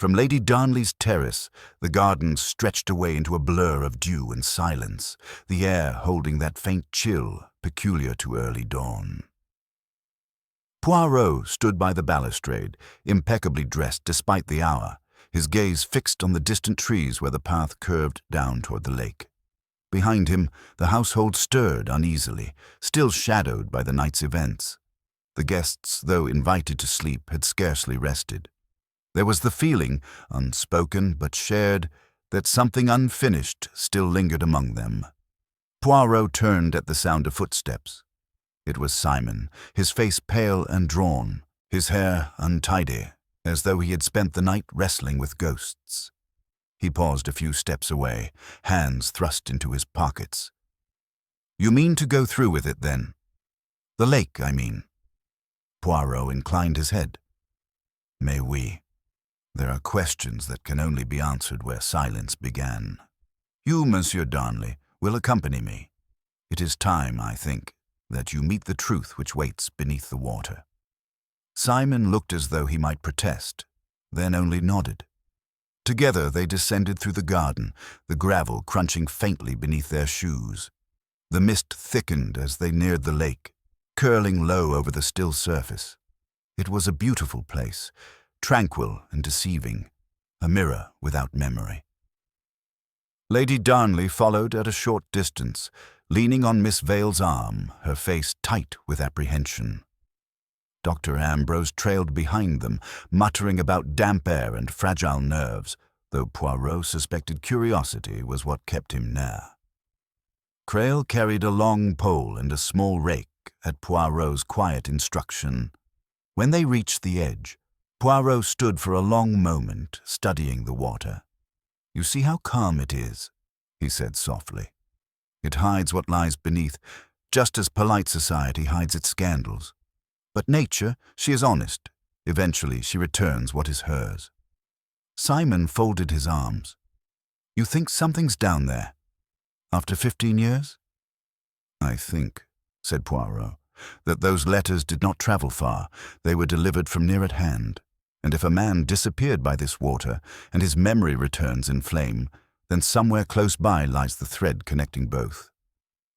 From Lady Darnley's terrace, the garden stretched away into a blur of dew and silence, the air holding that faint chill peculiar to early dawn. Poirot stood by the balustrade, impeccably dressed despite the hour, his gaze fixed on the distant trees where the path curved down toward the lake. Behind him, the household stirred uneasily, still shadowed by the night's events. The guests, though invited to sleep, had scarcely rested. There was the feeling, unspoken but shared, that something unfinished still lingered among them. Poirot turned at the sound of footsteps. It was Simon, his face pale and drawn, his hair untidy, as though he had spent the night wrestling with ghosts. He paused a few steps away, hands thrust into his pockets. "You mean to go through with it, then? The lake, I mean." Poirot inclined his head. "Mais oui. There are questions that can only be answered where silence began. You, Monsieur Darnley, will accompany me. It is time, I think, that you meet the truth which waits beneath the water." Simon looked as though he might protest, then only nodded. Together they descended through the garden, the gravel crunching faintly beneath their shoes. The mist thickened as they neared the lake, curling low over the still surface. It was a beautiful place, tranquil and deceiving, a mirror without memory. Lady Darnley followed at a short distance, leaning on Miss Vale's arm, her face tight with apprehension. Dr. Ambrose trailed behind them, muttering about damp air and fragile nerves, though Poirot suspected curiosity was what kept him near. Creil carried a long pole and a small rake at Poirot's quiet instruction. When they reached the edge, Poirot stood for a long moment, studying the water. "You see how calm it is," he said softly. "It hides what lies beneath, just as polite society hides its scandals. But nature, she is honest. Eventually she returns what is hers." Simon folded his arms. "You think something's down there? After 15 years? "I think," said Poirot, "that those letters did not travel far. They were delivered from near at hand. And if a man disappeared by this water, and his memory returns in flame, then somewhere close by lies the thread connecting both."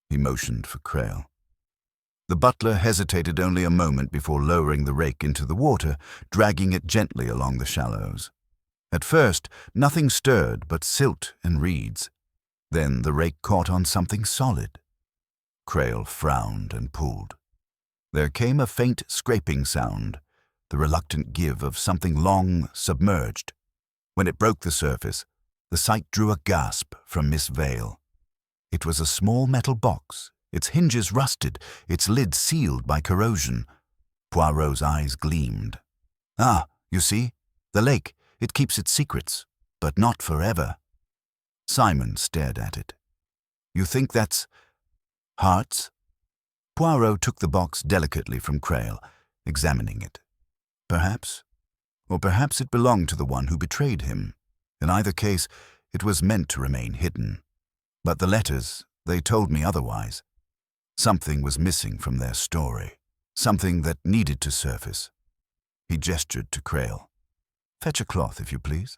He motioned for Creil. The butler hesitated only a moment before lowering the rake into the water, dragging it gently along the shallows. At first, nothing stirred but silt and reeds. Then the rake caught on something solid. Creil frowned and pulled. There came a faint scraping sound, the reluctant give of something long submerged. When it broke the surface, the sight drew a gasp from Miss Vale. It was a small metal box, its hinges rusted, its lid sealed by corrosion. Poirot's eyes gleamed. "Ah, you see, the lake, it keeps its secrets, but not forever." Simon stared at it. "You think that's hearts?" Poirot took the box delicately from Creil, examining it. "Perhaps. Or perhaps it belonged to the one who betrayed him. In either case, it was meant to remain hidden. But the letters, they told me otherwise. Something was missing from their story, something that needed to surface." He gestured to Creil. "Fetch a cloth, if you please."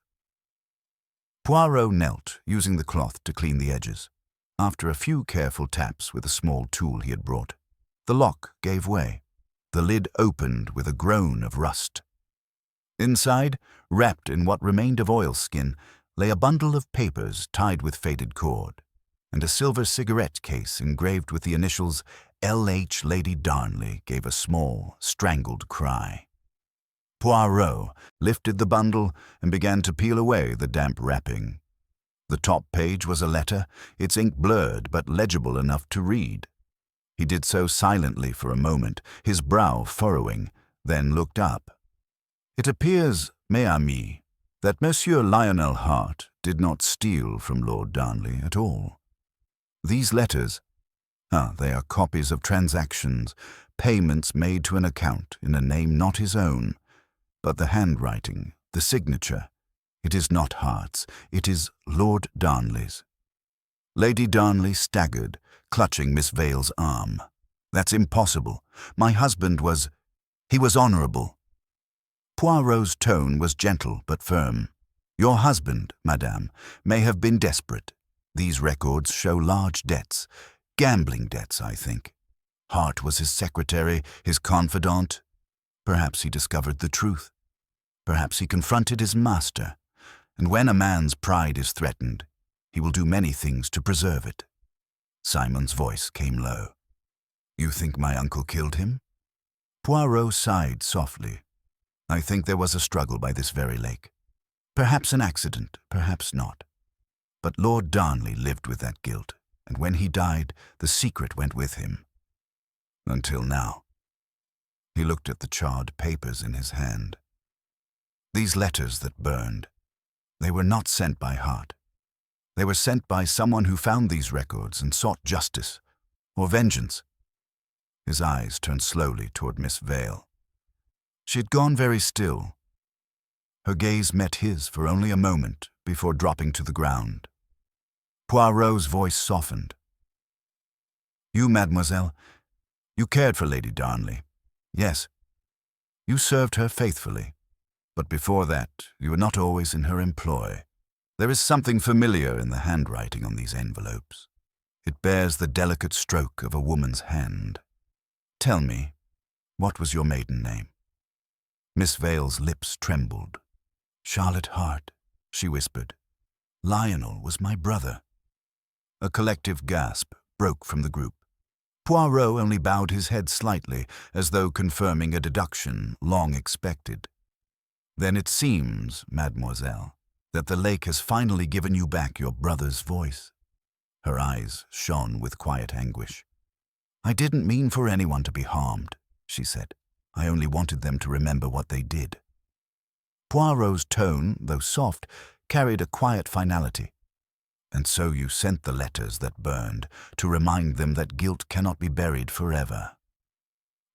Poirot knelt, using the cloth to clean the edges. After a few careful taps with a small tool he had brought, the lock gave way. The lid opened with a groan of rust. Inside, wrapped in what remained of oilskin, lay a bundle of papers tied with faded cord, and a silver cigarette case engraved with the initials L.H. Lady Darnley gave a small, strangled cry. Poirot lifted the bundle and began to peel away the damp wrapping. The top page was a letter, its ink blurred but legible enough to read. He did so silently for a moment, his brow furrowing, then looked up. "It appears, mes amis, that Monsieur Lionel Hart did not steal from Lord Darnley at all. These letters, they are copies of transactions, payments made to an account in a name not his own. But the handwriting, the signature, it is not Hart's, it is Lord Darnley's." Lady Darnley staggered, clutching Miss Vale's arm. That's impossible. My husband was... he was honorable. Poirot's tone was gentle but firm. Your husband, madame, may have been desperate. These records show large debts. Gambling debts, I think. Hart was his secretary, his confidant. Perhaps he discovered the truth. Perhaps he confronted his master. And when a man's pride is threatened, he will do many things to preserve it. Simon's voice came low. You think my uncle killed him? Poirot sighed softly. I think there was a struggle by this very lake. Perhaps an accident, perhaps not. But Lord Darnley lived with that guilt, and when he died, the secret went with him. Until now. He looked at the charred papers in his hand. These letters that burned, they were not sent by Hart. They were sent by someone who found these records and sought justice, or vengeance. His eyes turned slowly toward Miss Vale. She had gone very still. Her gaze met his for only a moment before dropping to the ground. Poirot's voice softened. You, mademoiselle, you cared for Lady Darnley. Yes, you served her faithfully. But before that, you were not always in her employ. There is something familiar in the handwriting on these envelopes. It bears the delicate stroke of a woman's hand. Tell me, what was your maiden name? Miss Vale's lips trembled. Charlotte Hart, she whispered. Lionel was my brother. A collective gasp broke from the group. Poirot only bowed his head slightly, as though confirming a deduction long expected. Then it seems, mademoiselle, that the lake has finally given you back your brother's voice. Her eyes shone with quiet anguish. I didn't mean for anyone to be harmed, she said. I only wanted them to remember what they did. Poirot's tone, though soft, carried a quiet finality. And so you sent the letters that burned to remind them that guilt cannot be buried forever.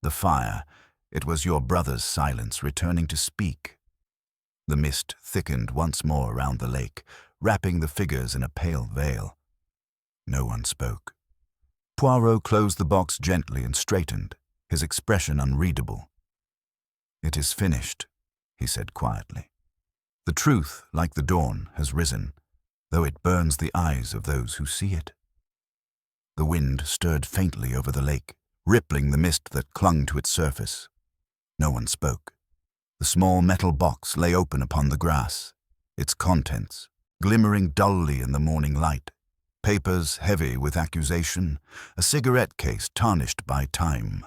The fire, it was your brother's silence returning to speak. The mist thickened once more around the lake, wrapping the figures in a pale veil. No one spoke. Poirot closed the box gently and straightened, his expression unreadable. It is finished, he said quietly. The truth, like the dawn, has risen, though it burns the eyes of those who see it. The wind stirred faintly over the lake, rippling the mist that clung to its surface. No one spoke. The small metal box lay open upon the grass, its contents glimmering dully in the morning light, papers heavy with accusation, a cigarette case tarnished by time.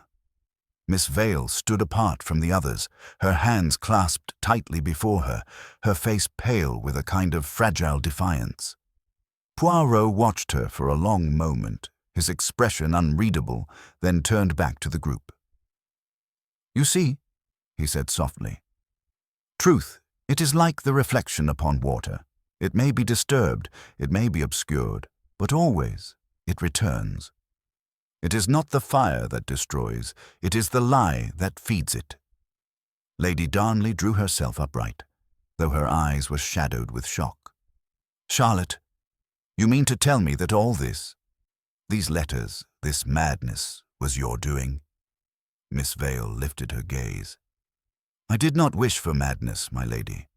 Miss Vale stood apart from the others, her hands clasped tightly before her, her face pale with a kind of fragile defiance. Poirot watched her for a long moment, his expression unreadable, then turned back to the group. You see, he said softly, truth, it is like the reflection upon water. It may be disturbed, it may be obscured, but always it returns. It is not the fire that destroys, it is the lie that feeds it. Lady Darnley drew herself upright, though her eyes were shadowed with shock. Charlotte, you mean to tell me that all this, these letters, this madness, was your doing? Miss Vale lifted her gaze. I did not wish for madness, my lady.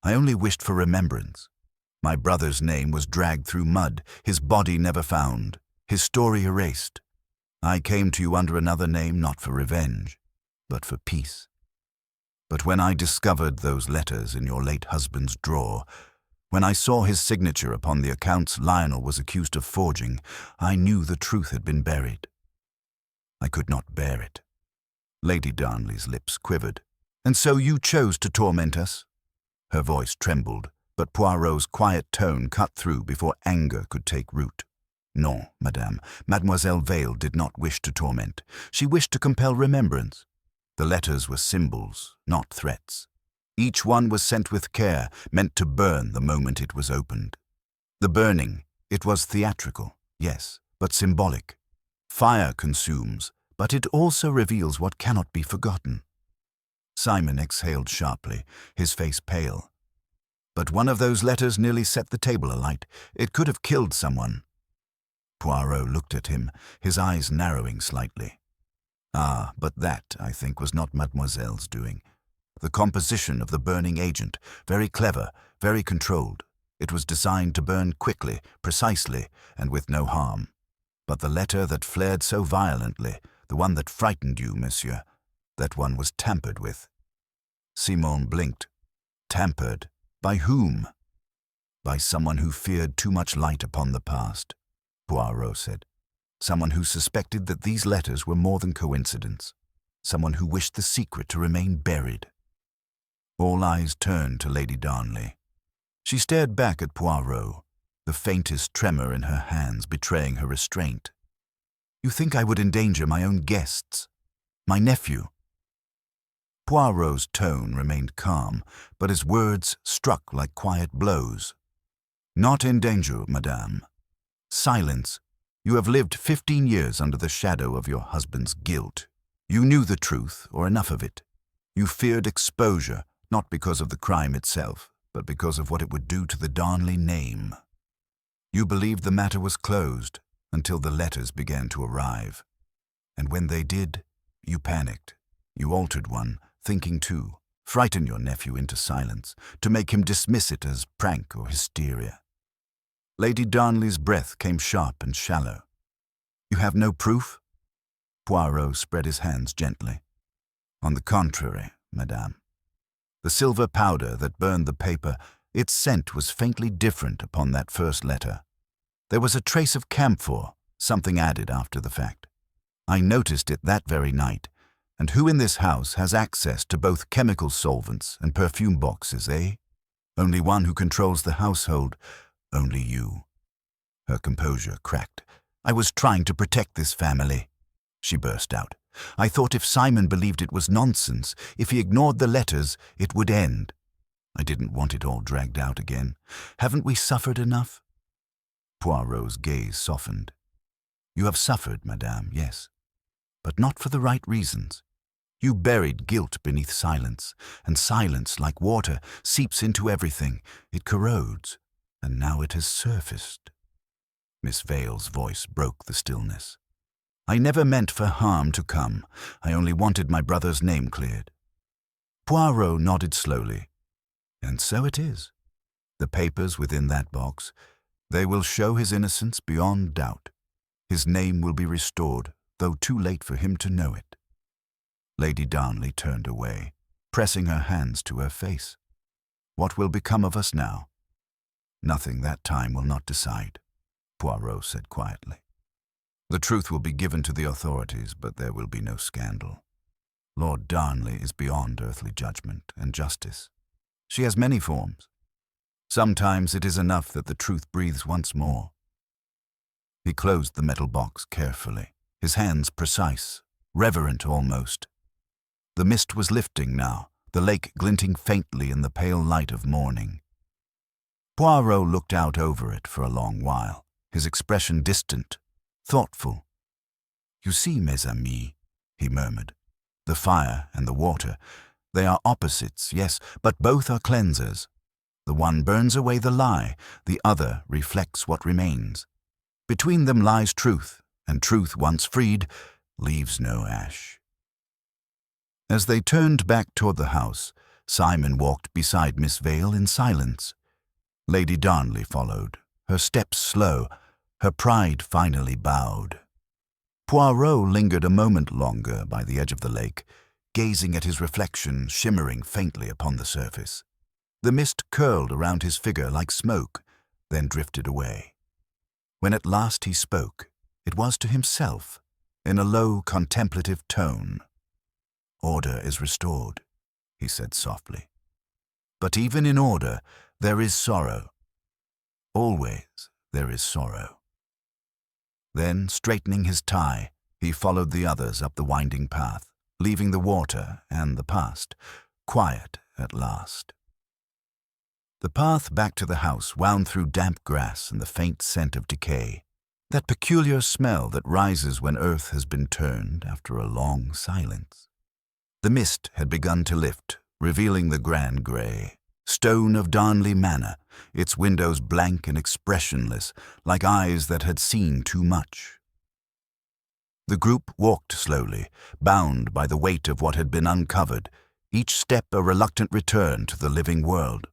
I only wished for remembrance. My brother's name was dragged through mud, his body never found, his story erased. I came to you under another name, not for revenge, but for peace. But when I discovered those letters in your late husband's drawer, when I saw his signature upon the accounts Lionel was accused of forging, I knew the truth had been buried. I could not bear it. Lady Darnley's lips quivered. And so you chose to torment us? Her voice trembled, but Poirot's quiet tone cut through before anger could take root. No, madame, Mademoiselle Vale did not wish to torment. She wished to compel remembrance. The letters were symbols, not threats. Each one was sent with care, meant to burn the moment it was opened. The burning, it was theatrical, yes, but symbolic. Fire consumes, but it also reveals what cannot be forgotten. Simon exhaled sharply, his face pale. But one of those letters nearly set the table alight. It could have killed someone. Poirot looked at him, his eyes narrowing slightly. Ah, but that, I think, was not mademoiselle's doing. The composition of the burning agent, very clever, very controlled. It was designed to burn quickly, precisely, and with no harm. But the letter that flared so violently, the one that frightened you, monsieur, that one was tampered with. Simon blinked. Tampered? By whom? By someone who feared too much light upon the past, Poirot said. Someone who suspected that these letters were more than coincidence. Someone who wished the secret to remain buried. All eyes turned to Lady Darnley. She stared back at Poirot, the faintest tremor in her hands betraying her restraint. You think I would endanger my own guests? My nephew? Poirot's tone remained calm, but his words struck like quiet blows. Not in danger, madame. Silence. You have lived 15 years under the shadow of your husband's guilt. You knew the truth, or enough of it. You feared exposure, not because of the crime itself, but because of what it would do to the Darnley name. You believed the matter was closed until the letters began to arrive. And when they did, you panicked. You altered one, thinking to frighten your nephew into silence, to make him dismiss it as prank or hysteria. Lady Darnley's breath came sharp and shallow. You have no proof? Poirot spread his hands gently. On the contrary, madame. The silver powder that burned the paper, its scent was faintly different upon that first letter. There was a trace of camphor, something added after the fact. I noticed it that very night. And who in this house has access to both chemical solvents and perfume boxes, eh? Only one who controls the household. Only you. Her composure cracked. I was trying to protect this family, she burst out. I thought if Simon believed it was nonsense, if he ignored the letters, it would end. I didn't want it all dragged out again. Haven't we suffered enough? Poirot's gaze softened. You have suffered, madame, yes, but not for the right reasons. You buried guilt beneath silence, and silence, like water, seeps into everything. It corrodes, and now it has surfaced. Miss Vale's voice broke the stillness. I never meant for harm to come. I only wanted my brother's name cleared. Poirot nodded slowly. And so it is. The papers within that box, they will show his innocence beyond doubt. His name will be restored, though too late for him to know it. Lady Darnley turned away, pressing her hands to her face. What will become of us now? Nothing that time will not decide, Poirot said quietly. The truth will be given to the authorities, but there will be no scandal. Lord Darnley is beyond earthly judgment and justice. She has many forms. Sometimes it is enough that the truth breathes once more. He closed the metal box carefully, his hands precise, reverent almost. The mist was lifting now, the lake glinting faintly in the pale light of morning. Poirot looked out over it for a long while, his expression distant, thoughtful. You see, mes amis, he murmured, the fire and the water, they are opposites, yes, but both are cleansers. The one burns away the lie, the other reflects what remains. Between them lies truth, and truth, once freed, leaves no ash. As they turned back toward the house, Simon walked beside Miss Vale in silence. Lady Darnley followed, her steps slow, her pride finally bowed. Poirot lingered a moment longer by the edge of the lake, gazing at his reflection shimmering faintly upon the surface. The mist curled around his figure like smoke, then drifted away. When at last he spoke, it was to himself, in a low, contemplative tone. Order is restored, he said softly. But even in order, there is sorrow. Always there is sorrow. Then, straightening his tie, he followed the others up the winding path, leaving the water and the past, quiet at last. The path back to the house wound through damp grass and the faint scent of decay, that peculiar smell that rises when earth has been turned after a long silence. The mist had begun to lift, revealing the grand grey, stone of Darnley Manor, its windows blank and expressionless, like eyes that had seen too much. The group walked slowly, bound by the weight of what had been uncovered, each step a reluctant return to the living world.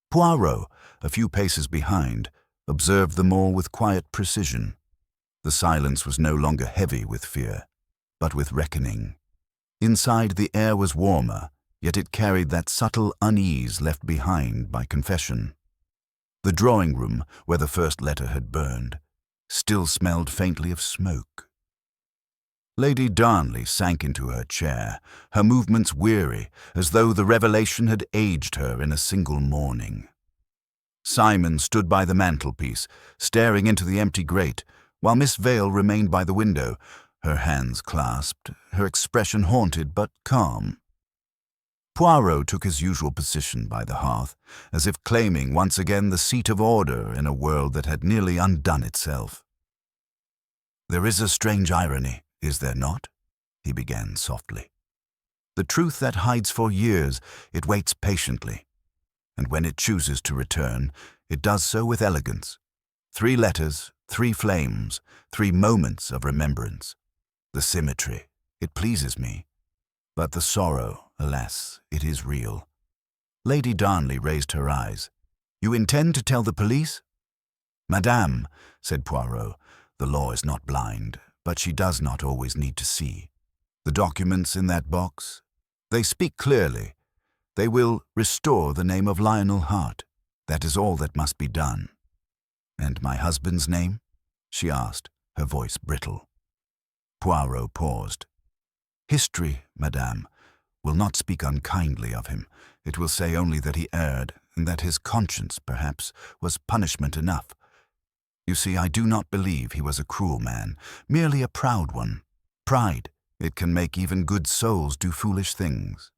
Poirot, a few paces behind, observed them all with quiet precision. The silence was no longer heavy with fear, but with reckoning. Inside, the air was warmer, yet it carried that subtle unease left behind by confession. The drawing-room, where the first letter had burned, still smelled faintly of smoke. Lady Darnley sank into her chair, her movements weary, as though the revelation had aged her in a single morning. Simon stood by the mantelpiece, staring into the empty grate, while Miss Vale remained by the window, her hands clasped, her expression haunted but calm. Poirot took his usual position by the hearth, as if claiming once again the seat of order in a world that had nearly undone itself. "There is a strange irony, is there not?" he began softly. "The truth that hides for years, it waits patiently, and when it chooses to return, it does so with elegance. 3 letters, 3 flames, 3 moments of remembrance. The symmetry, it pleases me. But the sorrow, alas, it is real." Lady Darnley raised her eyes. "You intend to tell the police?" "Madame," said Poirot, "the law is not blind, but she does not always need to see. The documents in that box, they speak clearly. They will restore the name of Lionel Hart. That is all that must be done." "And my husband's name?" she asked, her voice brittle. Poirot paused. "History, madame, will not speak unkindly of him. It will say only that he erred, and that his conscience, perhaps, was punishment enough. You see, I do not believe he was a cruel man, merely a proud one. Pride, it can make even good souls do foolish things."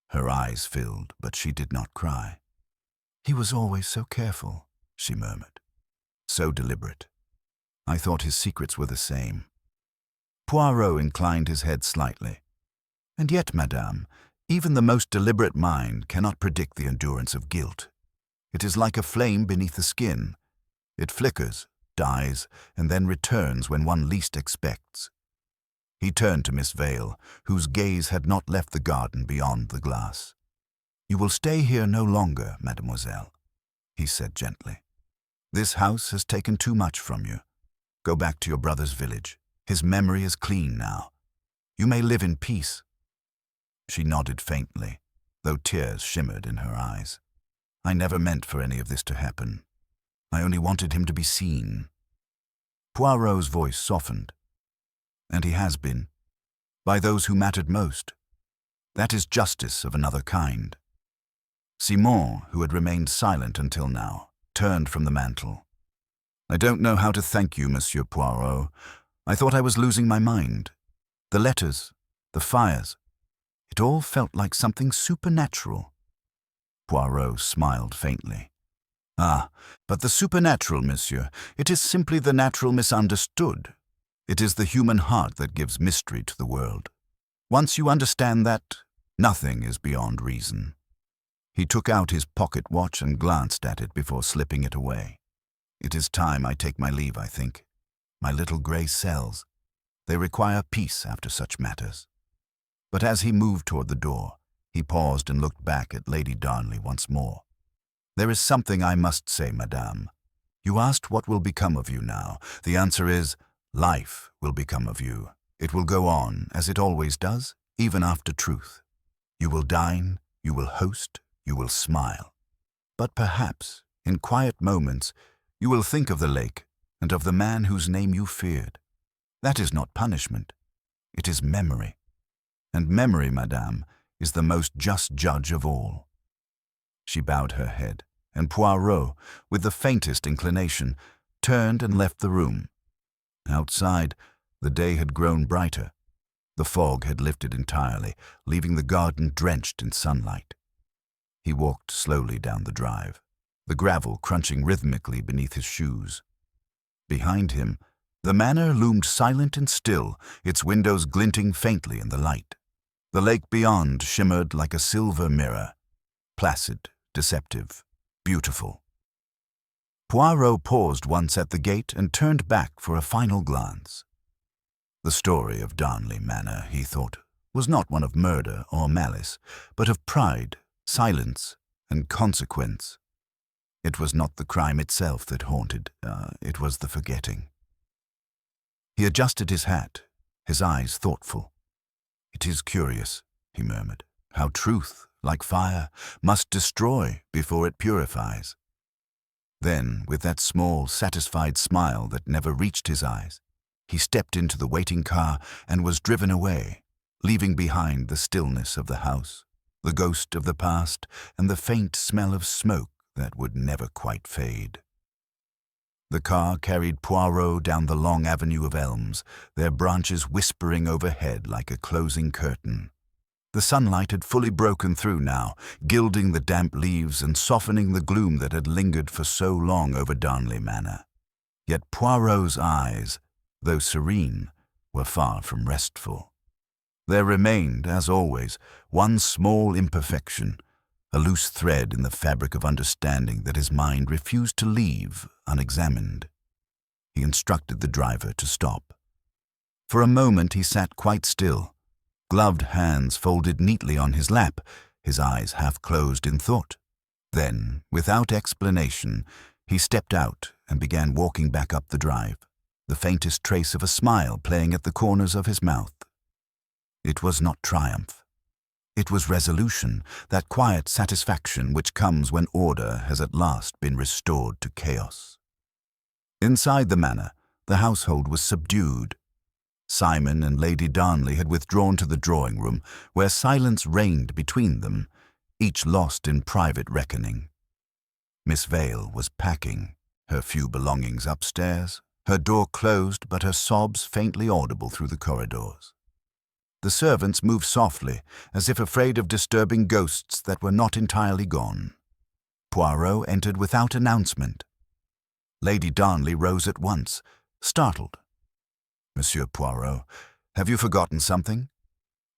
Her eyes filled, but she did not cry. "He was always so careful," she murmured. "So deliberate. I thought his secrets were the same." Poirot inclined his head slightly. "And yet, madame, even the most deliberate mind cannot predict the endurance of guilt. It is like a flame beneath the skin. It flickers, dies, and then returns when one least expects." He turned to Miss Vale, whose gaze had not left the garden beyond the glass. "You will stay here no longer, mademoiselle," he said gently. "This house has taken too much from you. Go back to your brother's village. His memory is clean now. You may live in peace." She nodded faintly, though tears shimmered in her eyes. "I never meant for any of this to happen. I only wanted him to be seen." Poirot's voice softened. "And he has been, by those who mattered most. That is justice of another kind." Simon, who had remained silent until now, turned from the mantel. "I don't know how to thank you, Monsieur Poirot. I thought I was losing my mind. The letters, the fires, it all felt like something supernatural." Poirot smiled faintly. "Ah, but the supernatural, monsieur, it is simply the natural misunderstood. It is the human heart that gives mystery to the world. Once you understand that, nothing is beyond reason." He took out his pocket watch and glanced at it before slipping it away. "It is time I take my leave, I think. My little grey cells. They require peace after such matters." But as he moved toward the door, he paused and looked back at Lady Darnley once more. "There is something I must say, madame. You asked what will become of you now. The answer is, life will become of you. It will go on, as it always does, even after truth. You will dine, you will host, you will smile. But perhaps, in quiet moments, you will think of the lake and of the man whose name you feared. That is not punishment. It is memory. And memory, madame, is the most just judge of all." She bowed her head, and Poirot, with the faintest inclination, turned and left the room. Outside, the day had grown brighter. The fog had lifted entirely, leaving the garden drenched in sunlight. He walked slowly down the drive, the gravel crunching rhythmically beneath his shoes. Behind him, the manor loomed silent and still, its windows glinting faintly in the light. The lake beyond shimmered like a silver mirror, placid, deceptive, beautiful. Poirot paused once at the gate and turned back for a final glance. The story of Darnley Manor, he thought, was not one of murder or malice, but of pride, silence, and consequence. It was not the crime itself that haunted, it was the forgetting. He adjusted his hat, his eyes thoughtful. "It is curious," he murmured, "how truth, like fire, must destroy before it purifies." Then, with that small, satisfied smile that never reached his eyes, he stepped into the waiting car and was driven away, leaving behind the stillness of the house, the ghost of the past, and the faint smell of smoke that would never quite fade. The car carried Poirot down the long avenue of elms, their branches whispering overhead like a closing curtain. The sunlight had fully broken through now, gilding the damp leaves and softening the gloom that had lingered for so long over Darnley Manor. Yet Poirot's eyes, though serene, were far from restful. There remained, as always, one small imperfection, a loose thread in the fabric of understanding that his mind refused to leave unexamined. He instructed the driver to stop. For a moment he sat quite still, gloved hands folded neatly on his lap, his eyes half closed in thought. Then, without explanation, he stepped out and began walking back up the drive, the faintest trace of a smile playing at the corners of his mouth. It was not triumph. It was resolution, that quiet satisfaction which comes when order has at last been restored to chaos. Inside the manor, the household was subdued. Simon and Lady Darnley had withdrawn to the drawing-room, where silence reigned between them, each lost in private reckoning. Miss Vale was packing, her few belongings upstairs, her door closed but her sobs faintly audible through the corridors. The servants moved softly, as if afraid of disturbing ghosts that were not entirely gone. Poirot entered without announcement. Lady Darnley rose at once, startled. "Monsieur Poirot, have you forgotten something?"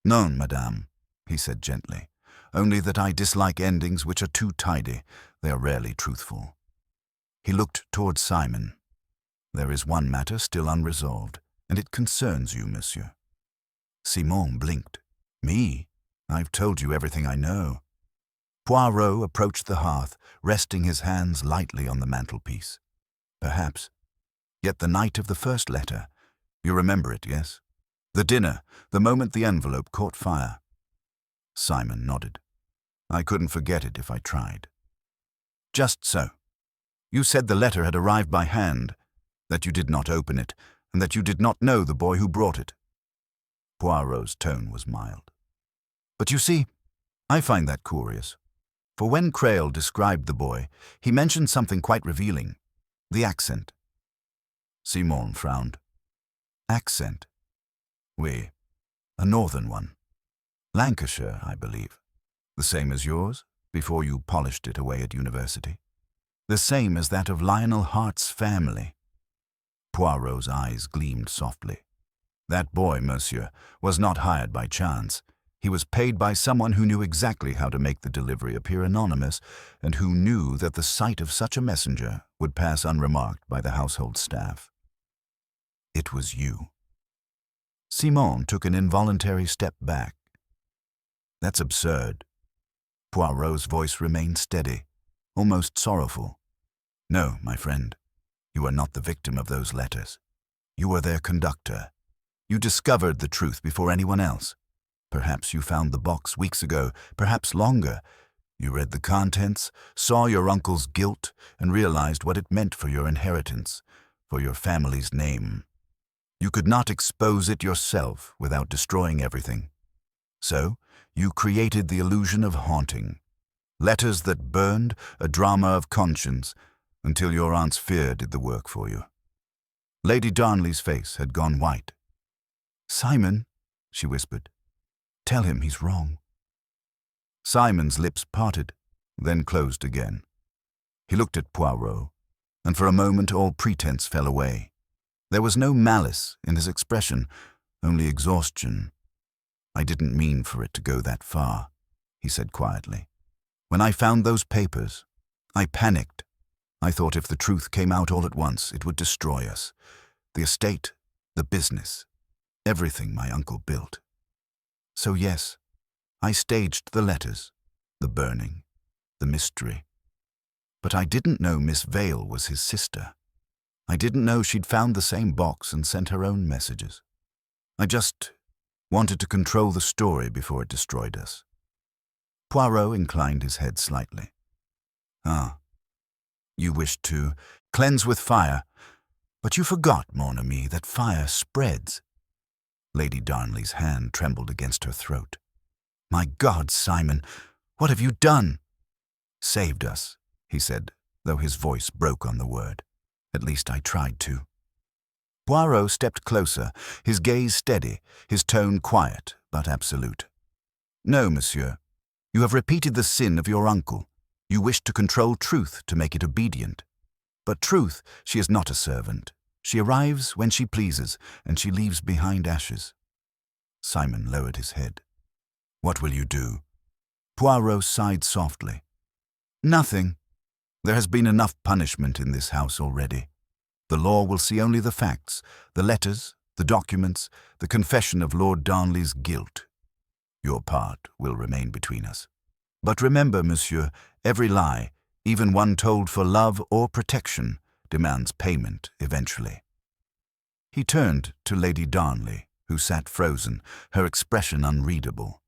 "Non, madame," he said gently, "only that I dislike endings which are too tidy. They are rarely truthful." He looked towards Simon. "There is one matter still unresolved, and it concerns you, monsieur." Simon blinked. "Me? I've told you everything I know." Poirot approached the hearth, resting his hands lightly on the mantelpiece. "Perhaps. Yet the night of the first letter. You remember it, yes? The dinner, the moment the envelope caught fire." Simon nodded. "I couldn't forget it if I tried." "Just so. You said the letter had arrived by hand, that you did not open it, and that you did not know the boy who brought it." Poirot's tone was mild. "But you see, I find that curious. For when Crail described the boy, he mentioned something quite revealing. The accent." Simon frowned. "Accent? Oui, a northern one. Lancashire, I believe. The same as yours, before you polished it away at university. The same as that of Lionel Hart's family." Poirot's eyes gleamed softly. "That boy, monsieur, was not hired by chance. He was paid by someone who knew exactly how to make the delivery appear anonymous, and who knew that the sight of such a messenger would pass unremarked by the household staff. It was you." Simon took an involuntary step back. "That's absurd." Poirot's voice remained steady, almost sorrowful. "No, my friend, you are not the victim of those letters. You are their conductor. You discovered the truth before anyone else. Perhaps you found the box weeks ago, perhaps longer. You read the contents, saw your uncle's guilt, and realized what it meant for your inheritance, for your family's name. You could not expose it yourself without destroying everything. So, you created the illusion of haunting. Letters that burned, a drama of conscience, until your aunt's fear did the work for you." Lady Darnley's face had gone white. "Simon," she whispered, "tell him he's wrong." Simon's lips parted, then closed again. He looked at Poirot, and for a moment all pretense fell away. There was no malice in his expression, only exhaustion. "I didn't mean for it to go that far," he said quietly. "When I found those papers, I panicked. I thought if the truth came out all at once, it would destroy us. The estate, the business. everything my uncle built. So yes, I staged the letters, the burning, the mystery. But I didn't know Miss Vale was his sister. I didn't know she'd found the same box and sent her own messages. I just wanted to control the story before it destroyed us. Poirot inclined his head slightly. Ah, you wished to cleanse with fire, but you forgot, mon ami, that fire spreads. Lady Darnley's hand trembled against her throat. My God, Simon, what have you done? Saved us, he said, though his voice broke on the word. At least I tried to. Poirot stepped closer, his gaze steady, his tone quiet but absolute. No, monsieur. You have repeated the sin of your uncle. You wish to control truth to make it obedient. But truth, she is not a servant. She arrives when she pleases, and she leaves behind ashes. Simon lowered his head. What will you do? Poirot sighed softly. Nothing. There has been enough punishment in this house already. The law will see only the facts, the letters, the documents, the confession of Lord Darnley's guilt. Your part will remain between us. But remember, monsieur, every lie, even one told for love or protection, demands payment eventually. He turned to Lady Darnley, who sat frozen, her expression unreadable.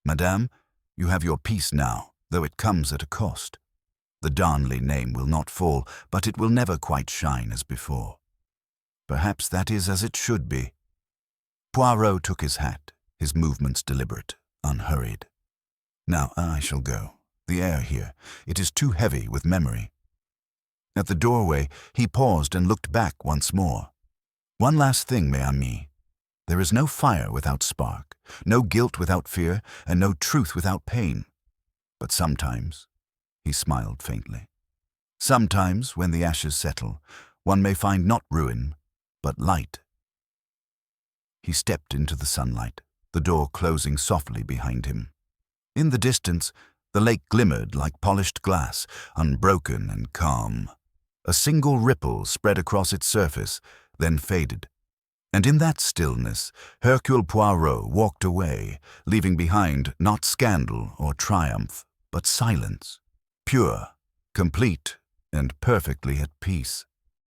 Madame, you have your peace now, though it comes at a cost. The Darnley name will not fall, but it will never quite shine as before. Perhaps that is as it should be. Poirot took his hat, his movements deliberate, unhurried. Now I shall go. The air here, it is too heavy with memory. At the doorway, he paused and looked back once more. One last thing, mes amis. There is no fire without spark, no guilt without fear, and no truth without pain. But sometimes, he smiled faintly, sometimes when the ashes settle, one may find not ruin, but light. He stepped into the sunlight, the door closing softly behind him. In the distance, the lake glimmered like polished glass, unbroken and calm. A single ripple spread across its surface, then faded. And in that stillness, Hercule Poirot walked away, leaving behind not scandal or triumph, but silence, pure, complete, and perfectly at peace.